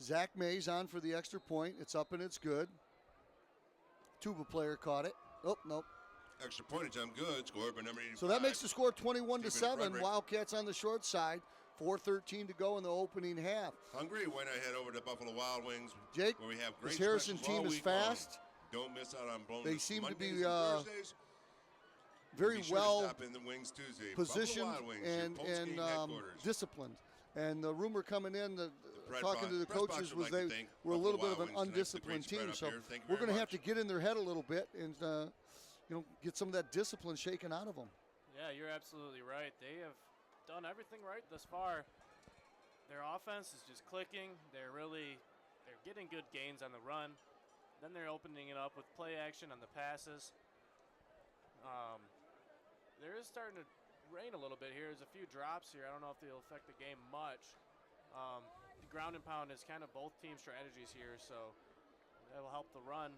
Zach Mays on for the extra point. It's up and it's good. Tuba player caught it. Oh, nope. Extra point attempt good, scored by number 85. So that makes the score 21-7. Frederick. Wildcats on the short side. 4:13 to go in the opening half. Hungry, why not head over to Buffalo Wild Wings, Jake, where we have great this Harrison specials team all is week long. fast. Don't miss out on blown They seem to be, Mondays and Thursdays. Very Be sure to well stop in the Wings Tuesday. positioned Buffalo Wild Wings, your and post-game headquarters. disciplined. And the rumor coming in, Press talking to the box coaches, would was like to they thank were a Buffalo little bit of Wild an Wings tonight's the undisciplined great spread team. up So here. Thank you we're very going to have much. to get in their head a little bit and get some of that discipline shaken out of them. Yeah, you're absolutely right. They have done everything right thus far. Their offense is just clicking. They're getting good gains on the run. Then they're opening it up with play action on the passes. there is starting to rain a little bit here. There's a few drops here. I don't know if they'll affect the game much. The ground and pound is kind of both team strategies here, so that will help the run.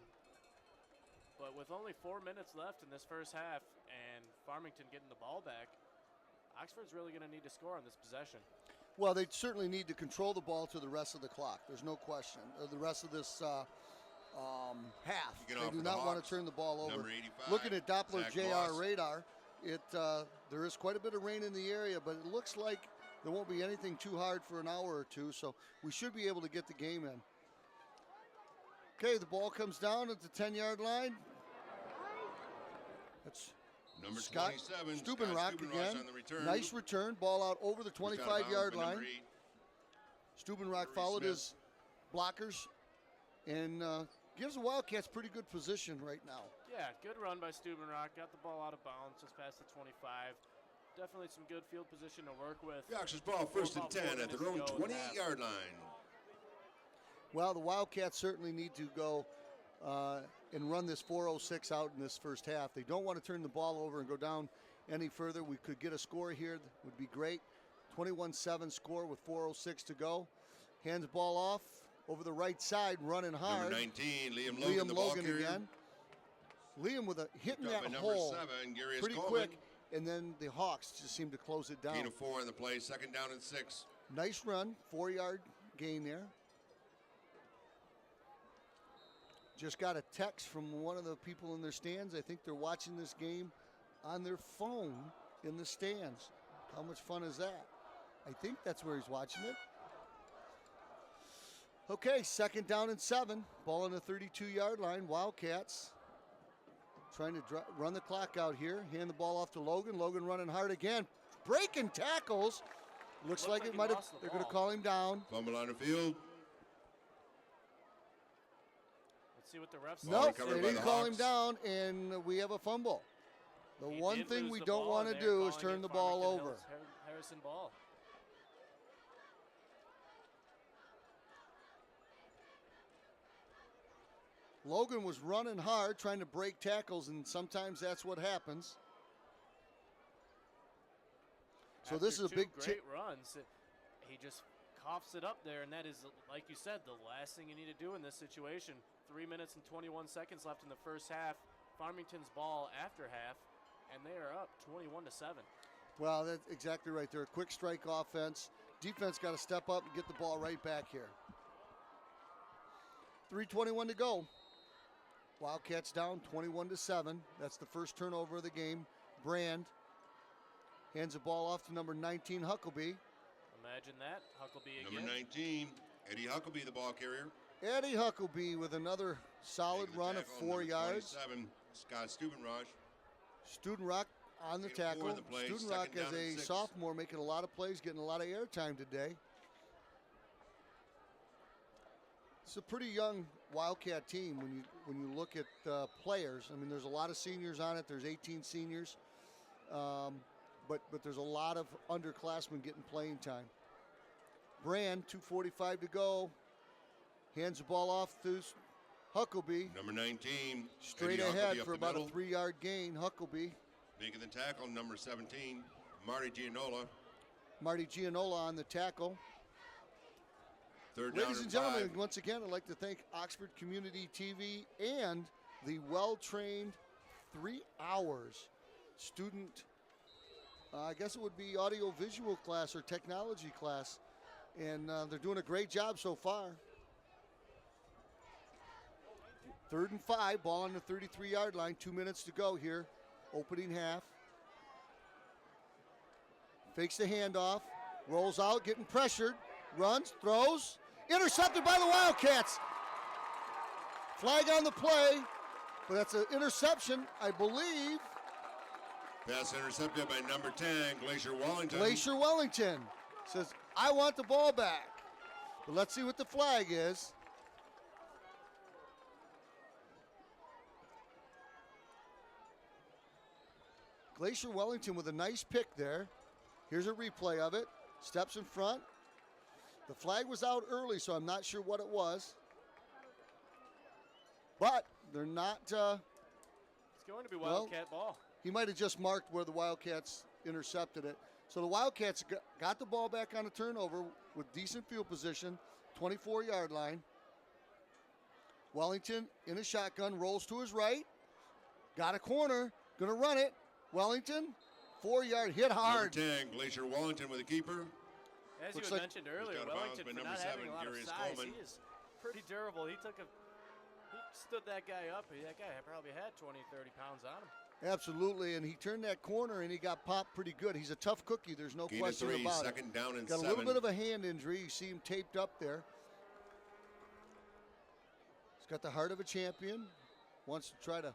But with only 4 minutes left in this first half and Farmington getting the ball back, Oxford's really going to need to score on this possession. Well, they certainly need to control the ball to the rest of the clock. There's no question. The rest of this half. They do not want to turn the ball over. Number 85, Looking at Doppler Zach JR Moss. radar, there is quite a bit of rain in the area, but it looks like there won't be anything too hard for an hour or two, so we should be able to get the game in. Okay, the ball comes down at the 10-yard line. That's Number Scott 27, Stubenrock Scott again. on the return. Nice return. Ball out over the 25-yard line. Stubenrock followed his blockers and gives the Wildcats pretty good position right now. Yeah, good run by Stubenrock. Got the ball out of bounds just past the 25. Definitely some good field position to work with. The Oxford's ball first and 10 at their own Minutes to go in the half. 28-yard line. Well, the Wildcats certainly need to go and run this 4:06 out in this first half. They don't want to turn the ball over and go down any further. We could get a score here. That would be great. 21-7 score with 4:06 to go. Hands the ball off over the right side, running hard. Number 19, Liam Logan, the ball Logan carrier. again. Liam with a hitting Picked up that by number hole 7, Garius pretty Coleman. quick, and then the Hawks just seem to close it Gain down. of 4 on the play, second down and 6. Nice run, 4-yard gain there. Just got a text from one of the people in their stands. I think they're watching this game on their phone in the stands. How much fun is that? I think that's where he's watching it. Okay, second down and 7. Ball on the 32-yard line. Wildcats trying to run the clock out here. Hand the ball off to Logan. Logan running hard again. Breaking tackles. Looks like it he might have. lost the They're going to ball. call him down. Fumble on the field. Let's see what the refs Nope, recovered they by didn't the call him Hawks. down, and we have a fumble. The He one did thing lose we the don't ball, want to and they're do is calling turn it the ball Farmington over. Hills Harrison ball. Logan was running hard, trying to break tackles, and sometimes that's what happens. So this is a After big two great runs. He just coughs it up there, and that is, like you said, the last thing you need to do in this situation. 3 minutes and 21 seconds left in the first half. Farmington's ball after half, and they are up 21-7. Well, that's exactly right. They're a quick strike offense. Defense got to step up and get the ball right back here. 3:21 to go. Wildcats down 21-7. That's the first turnover of the game. Brand hands the ball off to number 19, Huckleby. Imagine that. Huckleby again. Number 19, Eddie Huckleby, the ball carrier. Eddie Huckleby with another solid Making the run of tackle. 4 Number yards. 27, Scott Stubenrock. Studenrock on the Gain of 4 tackle. in the play, Studenrock second as down a and 6. sophomore making a lot of plays, getting a lot of airtime today. It's a pretty young Wildcat team when you look at players. I mean, there's a lot of seniors on it. There's 18 seniors, but there's a lot of underclassmen getting playing time. Brand, 2:45 to go. Hands the ball off to Huckleby. Number 19, Straight Eddie ahead Huckleby up for the about a middle. 3-yard gain. Huckleby. Making the tackle, number 17, Marty Gianola. Marty Gianola on the tackle. Third down Ladies and and gentlemen, 5. once again, I'd like to thank Oxford Community TV and the well-trained 3 hours student, I guess it would be audio-visual class or technology class, and they're doing a great job so far. 3rd and 5, ball on the 33-yard line, 2 minutes to go here, opening half. Fakes the handoff, rolls out, getting pressured, runs, throws, intercepted by the Wildcats. Flag on the play, but that's an interception, I believe. Pass intercepted by number 10, Glacier Wellington. Glacier Wellington says, I want the ball back. But let's see what the flag is. Glacier Wellington with a nice pick there. Here's a replay of it. Steps in front. The flag was out early, so I'm not sure what it was. But they're not. It's going to be Wildcat ball. He might have just marked where the Wildcats intercepted it. So the Wildcats got the ball back on a turnover with decent field position, 24-yard line. Wellington in a shotgun, rolls to his right. Got a corner, going to run it. Wellington, 4-yard hit hard. Number 10, Glacier Wellington with a keeper. As Looks you like mentioned earlier, out of bounds Wellington by for number not having 7, a lot of Darius size, Coleman. he is pretty durable. He stood that guy up. That guy probably had 20, 30 pounds on him. Absolutely, and he turned that corner and he got popped pretty good. He's a tough cookie, there's no Gain of question 3, about it. second down and Got 7. a little bit of a hand injury. You see him taped up there. He's got the heart of a champion. Wants to try to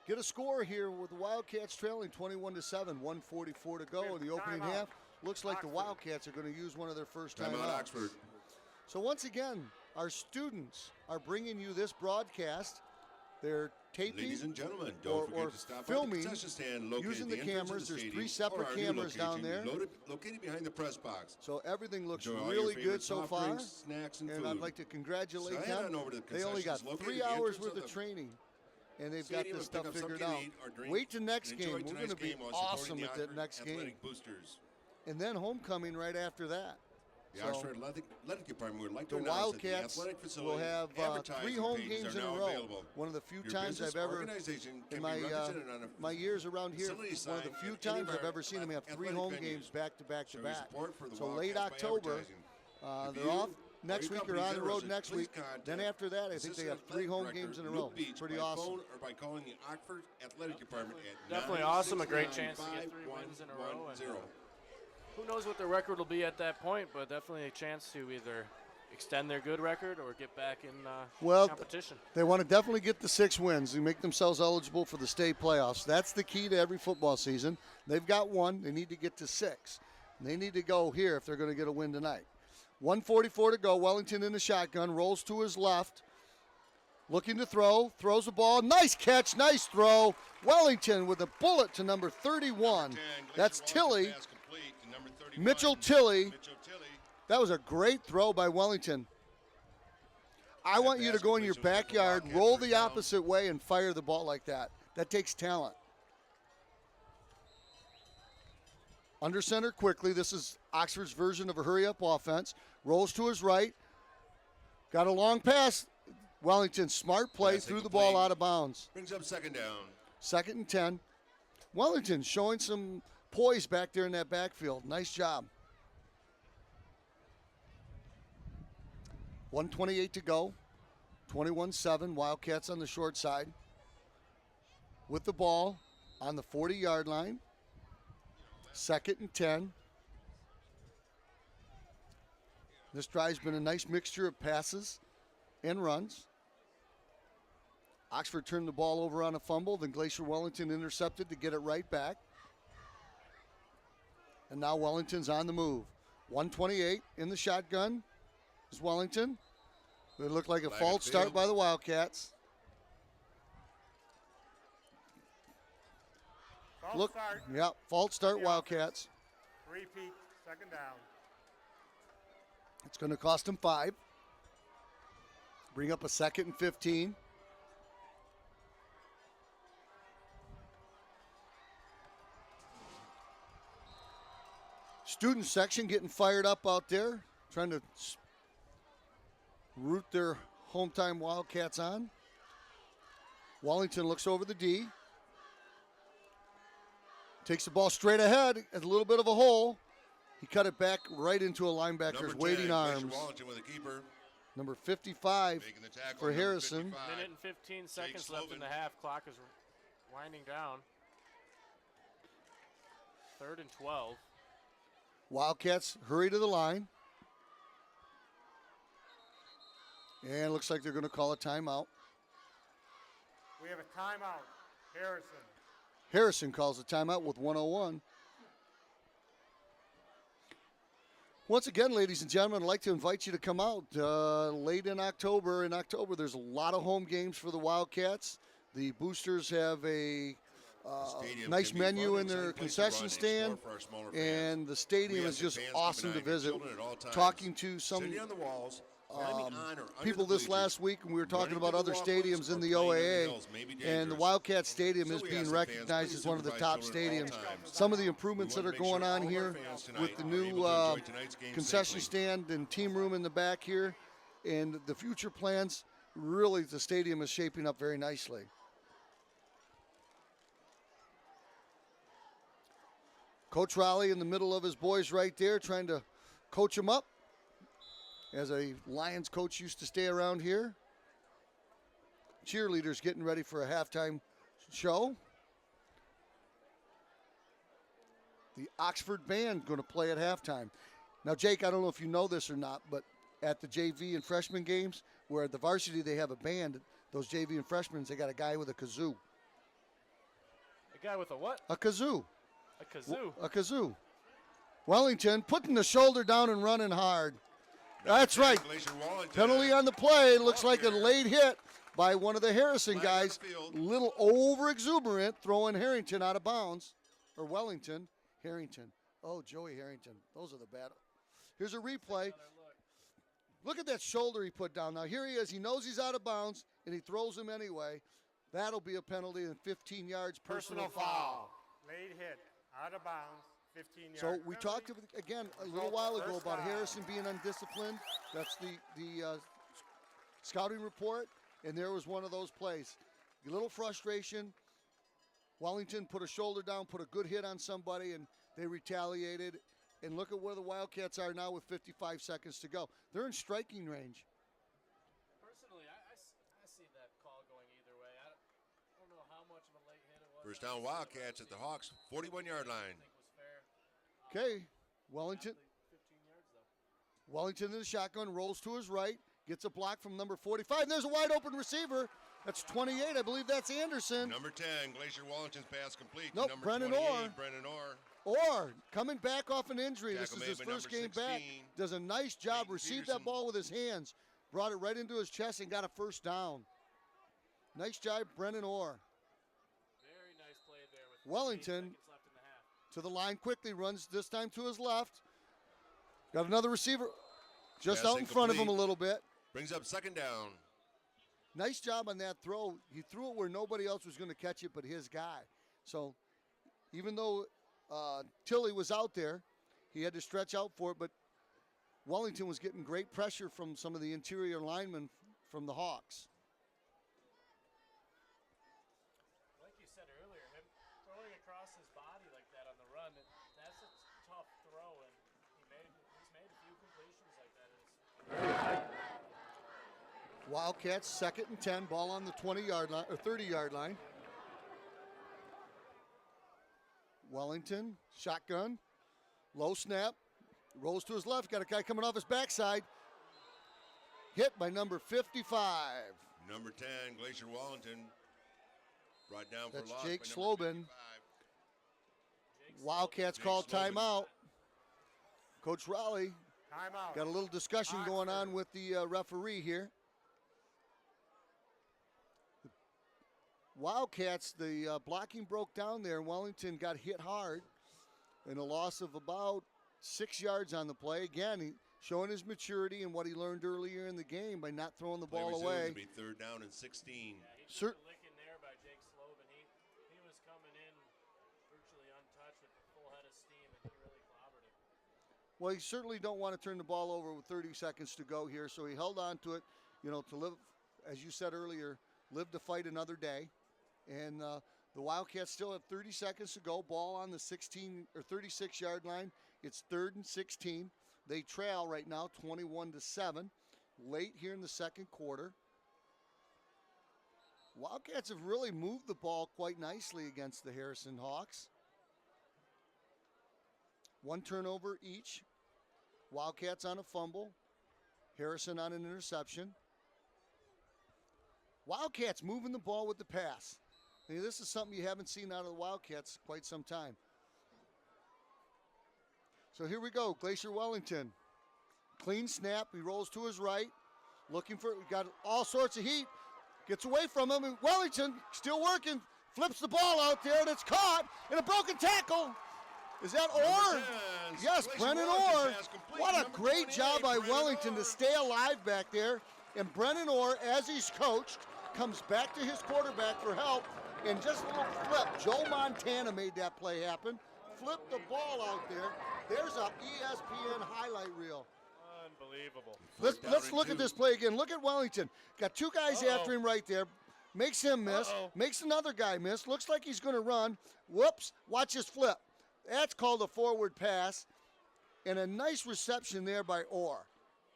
get a score here with the Wildcats trailing 21-7, 1:44 to go in the opening Timeout. half. Looks like the Oxford. Wildcats are going to use one of their first Timeout timeouts. Oxford. So once again, our students are bringing you this broadcast. They're taping Ladies and gentlemen, don't forget or to stop filming by the concession stand located using at the entrance of cameras. the There's stadium, 3 or separate our new cameras down location there. located behind the press box. So everything looks Enjoy all your really favorite good so soft far. drinks, snacks, and And food. I'd like to congratulate So head them. on over to the They only got concessions 3 located at the hours entrance worth of of the training, and they've got stadium this and pick stuff up figured something out. to eat or drink Wait till next and enjoy game. We're tonight's going to be game while supporting awesome the at that Oxford next game. Athletic Boosters. And then homecoming right after that. The So, Oxford Athletic Department would like to the announce that the Wildcats athletic will facility have 3 advertising home pages games are in a now row. available. One of the few Your times business I've ever, organization can in be represented on a my years around here, facility one of the sign few at any times of I've our ever seen them have 3 athletic home venues. games back to back to Show your back. support for the So late Wildcats by October, advertising. If they're you off or next your week or company on is the road interested, next please week. contact Then after that, I think Assistant they have 3 Athletic home Director games in a Luke row. Beach Pretty by awesome. phone or by calling the Oxford Athletic Department at Definitely awesome. A great chance to get 3 wins in a row. And, 969-5110. who knows what their record will be at that point, but definitely a chance to either extend their good record or get back in competition. They want to definitely get the 6 wins and make themselves eligible for the state playoffs. That's the key to every football season. They've got 1. They need to get to 6. And they need to go here if they're going to get a win tonight. 1:44 to go. Wellington in the shotgun. Rolls to his left. Looking to throw. Throws the ball. Nice catch. Nice throw. Wellington with a bullet to number 31. 10, That's Glacier Tilly. Wellington pass complete to number 31, Mitchell Tilly. Mitchell Tilly. That was a great throw by Wellington. I want you to go in your backyard, roll the opposite way, and fire the ball like that. That takes talent. Under center quickly. This is Oxford's version of a hurry-up offense. Rolls to his right. Got a long pass. Wellington, smart play, Pass threw the ball incomplete. out of bounds. Brings up second down. 2nd and 10. Wellington showing some poise back there in that backfield. Nice job. 1:28 to go. 21-7. Wildcats on the short side. With the ball on the 40-yard line. 2nd and 10. This drive's been a nice mixture of passes and runs. Oxford turned the ball over on a fumble, then Glacier Wellington intercepted to get it right back. And now Wellington's on the move. 1:28 in the shotgun is Wellington. It looked like a Flag false on start field. by the Wildcats. False start. Yeah, false start The Wildcats. Repeat. 2nd down. It's going to cost them 5. Bring up a 2nd and 15. Student section getting fired up out there, trying to root their home-time Wildcats on. Wellington looks over the D. Takes the ball straight ahead at a little bit of a hole. He cut it back right into a linebacker's Number 10, waiting Glacier arms. Wellington with a keeper. Number 55 Making the tackle, for number Harrison. 55. Minute and 15 seconds left in Sloven. the half. Clock is winding down. 3rd and 12. Wildcats hurry to the line. And it looks like they're going to call a timeout. We have a timeout. Harrison. Harrison calls a timeout with 1:01. Once again, ladies and gentlemen, I'd like to invite you to come out late in October. In October, there's a lot of home games for the Wildcats. The Boosters have a Stadium nice can be menu fun, in their exciting place to concession run and stand, explore for our smaller fans. and the We stadium have is just fans awesome to keeping an eye on your visit. children at all times. Talking to some Sitting on the walls, people this last week, and we were talking about other stadiums in the OAA, and the Wildcat Stadium is being recognized as one of the top stadiums. Some of the improvements that are going on here with the new concession stand and team room in the back here, and the future plans, really the stadium is shaping up very nicely. Coach Raleigh in the middle of his boys right there, trying to coach them up. As a Lions coach used to stay around here. Cheerleaders getting ready for a halftime show. The Oxford band going to play at halftime. Now, Jake, I don't know if you know this or not, but at the JV and freshman games, where at the varsity they have a band, those JV and freshmen, they got a guy with a kazoo. A guy with a what? A kazoo. A kazoo. A kazoo. Wellington putting the shoulder down and running hard. That's right. Penalty on the play. Looks like a late hit by one of the Harrison guys. Little over-exuberant, throwing Harrington out of bounds. Or Wellington. Harrington. Oh, Joey Harrington. Those are the bad. Here's a replay. Look at that shoulder he put down. Now, here he is. He knows he's out of bounds, and he throws him anyway. That'll be a penalty and 15 yards. Personal foul. Late hit. Out of bounds. 15 yards. So we talked, again, a little while ago about Harrison being undisciplined. That's the scouting report, and there was one of those plays. A little frustration. Wellington put a shoulder down, put a good hit on somebody, and they retaliated. And look at where the Wildcats are now with 55 seconds to go. They're in striking range. Personally, I see that call going either way. I don't know how much of a late hit it was. First down Wildcats at the Hawks, 41-yard line. Okay, Wellington. 15 yards, though. Wellington in the shotgun, rolls to his right, gets a block from number 45. And there's a wide open receiver. That's 28. I believe that's Anderson. Number 10, Glacier Wallington's pass complete. Nope, Number Brennan 28, Orr. Brennan Orr. Or coming back off an injury. Tackle This is his made by first number game back. 16, Does a nice job, Peyton received Peterson. that ball with his hands, brought it right into his chest and got a first down. Nice job, Brennan Orr. Very nice play there with 15 Wellington seconds left in the half. to the line quickly, runs this time to his left. Got another receiver just Pass out in front of him a incomplete. little bit. Brings up second down. Nice job on that throw. He threw it where nobody else was going to catch it but his guy. So even though Tilley was out there, he had to stretch out for it, but Wellington was getting great pressure from some of the interior linemen from the Hawks. Like you said earlier, him throwing across his body like that on the run, that's a tough throw, and he's made a few completions like that. Wildcats, 2nd and 10, ball on the 20-yard line or 30-yard line. Wellington, shotgun, low snap, rolls to his left, got a guy coming off his backside. Hit by number 55. Number 10, Glacier Wallington. Brought down That's for loss Jake by number Slobin. 55. Wildcats Jake called Slobin. timeout. Coach Raleigh Timeout. got a little discussion going on with the referee here. Wildcats, the blocking broke down there. Wellington got hit hard and a loss of about 6 yards on the play. Again, he showing his maturity and what he learned earlier in the game by not throwing the Play ball resumes. away. It'll be third down and 16. Yeah, he took Sir- a lick in there by Jake Slobin. He was coming in virtually untouched with a full head of steam, and he really clobbered him. Well, you certainly don't want to turn the ball over with 30 seconds to go here, so he held on to it, to live, as you said earlier, live to fight another day. And the Wildcats still have 30 seconds to go. Ball on the 16 or 36-yard line. It's 3rd and 16. They trail right now 21-7. Late here in the second quarter. Wildcats have really moved the ball quite nicely against the Harrison Hawks. 1 turnover each. Wildcats on a fumble. Harrison on an interception. Wildcats moving the ball with the pass. This is something you haven't seen out of the Wildcats quite some time. So here we go, Glacier Wellington. Clean snap, he rolls to his right. Looking for, got all sorts of heat. Gets away from him, and Wellington still working. Flips the ball out there, and it's caught in a broken tackle. Is that Orr? hands. Yes, Grayson Brennan Wellington Orr. pass complete. What a Number great 28, job by Brennan Wellington Orr. to stay alive back there. And Brennan Orr, as he's coached, comes back to his quarterback for help. And just a little flip. Joe Montana made that play happen. Flipped the ball out there. There's a ESPN highlight reel. Unbelievable. Let's look at this play again. Look at Wellington. Got two guys after him right there. Makes him miss. Makes another guy miss. Looks like he's going to run. Whoops. Watch his flip. That's called a forward pass. And a nice reception there by Orr.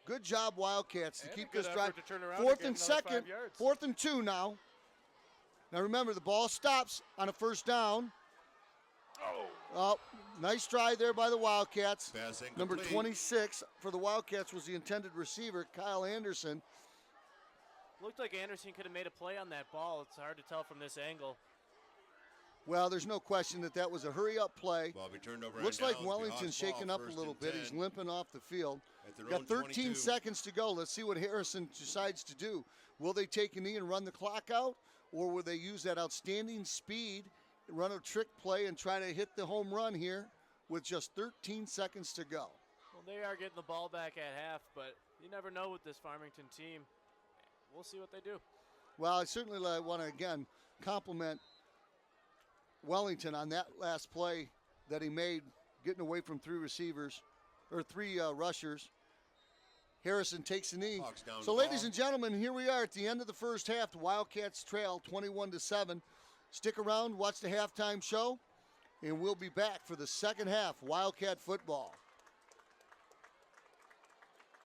Good job, Wildcats, to And keep a good this drive. effort to turn around Fourth and and get another 5 second. yards. 4th and 2 now. Now remember, the ball stops on a first down. Oh, nice try there by the Wildcats. Pass incomplete. Number 26 for the Wildcats was the intended receiver, Kyle Anderson. Looked like Anderson could have made a play on that ball. It's hard to tell from this angle. Well, there's no question that was a hurry-up play. Ball be turned over. Looks and like down. Wellington's Seahawks ball, shaking up a first little and bit. He's 10 limping off the field. at their Got own 13 22. seconds to go. Let's see what Harrison decides to do. Will they take a knee and run the clock out, or will they use that outstanding speed, run a trick play, and try to hit the home run here with just 13 seconds to go? Well, they are getting the ball back at half, but you never know with this Farmington team. We'll see what they do. Well, I certainly want to, again, compliment Wellington on that last play that he made, getting away from three rushers. Harrison takes a knee. Hawks down So, the ladies ball. and gentlemen, here we are at the end of the first half. The Wildcats trail 21-7. Stick around, watch the halftime show, and we'll be back for the second half, Wildcat football.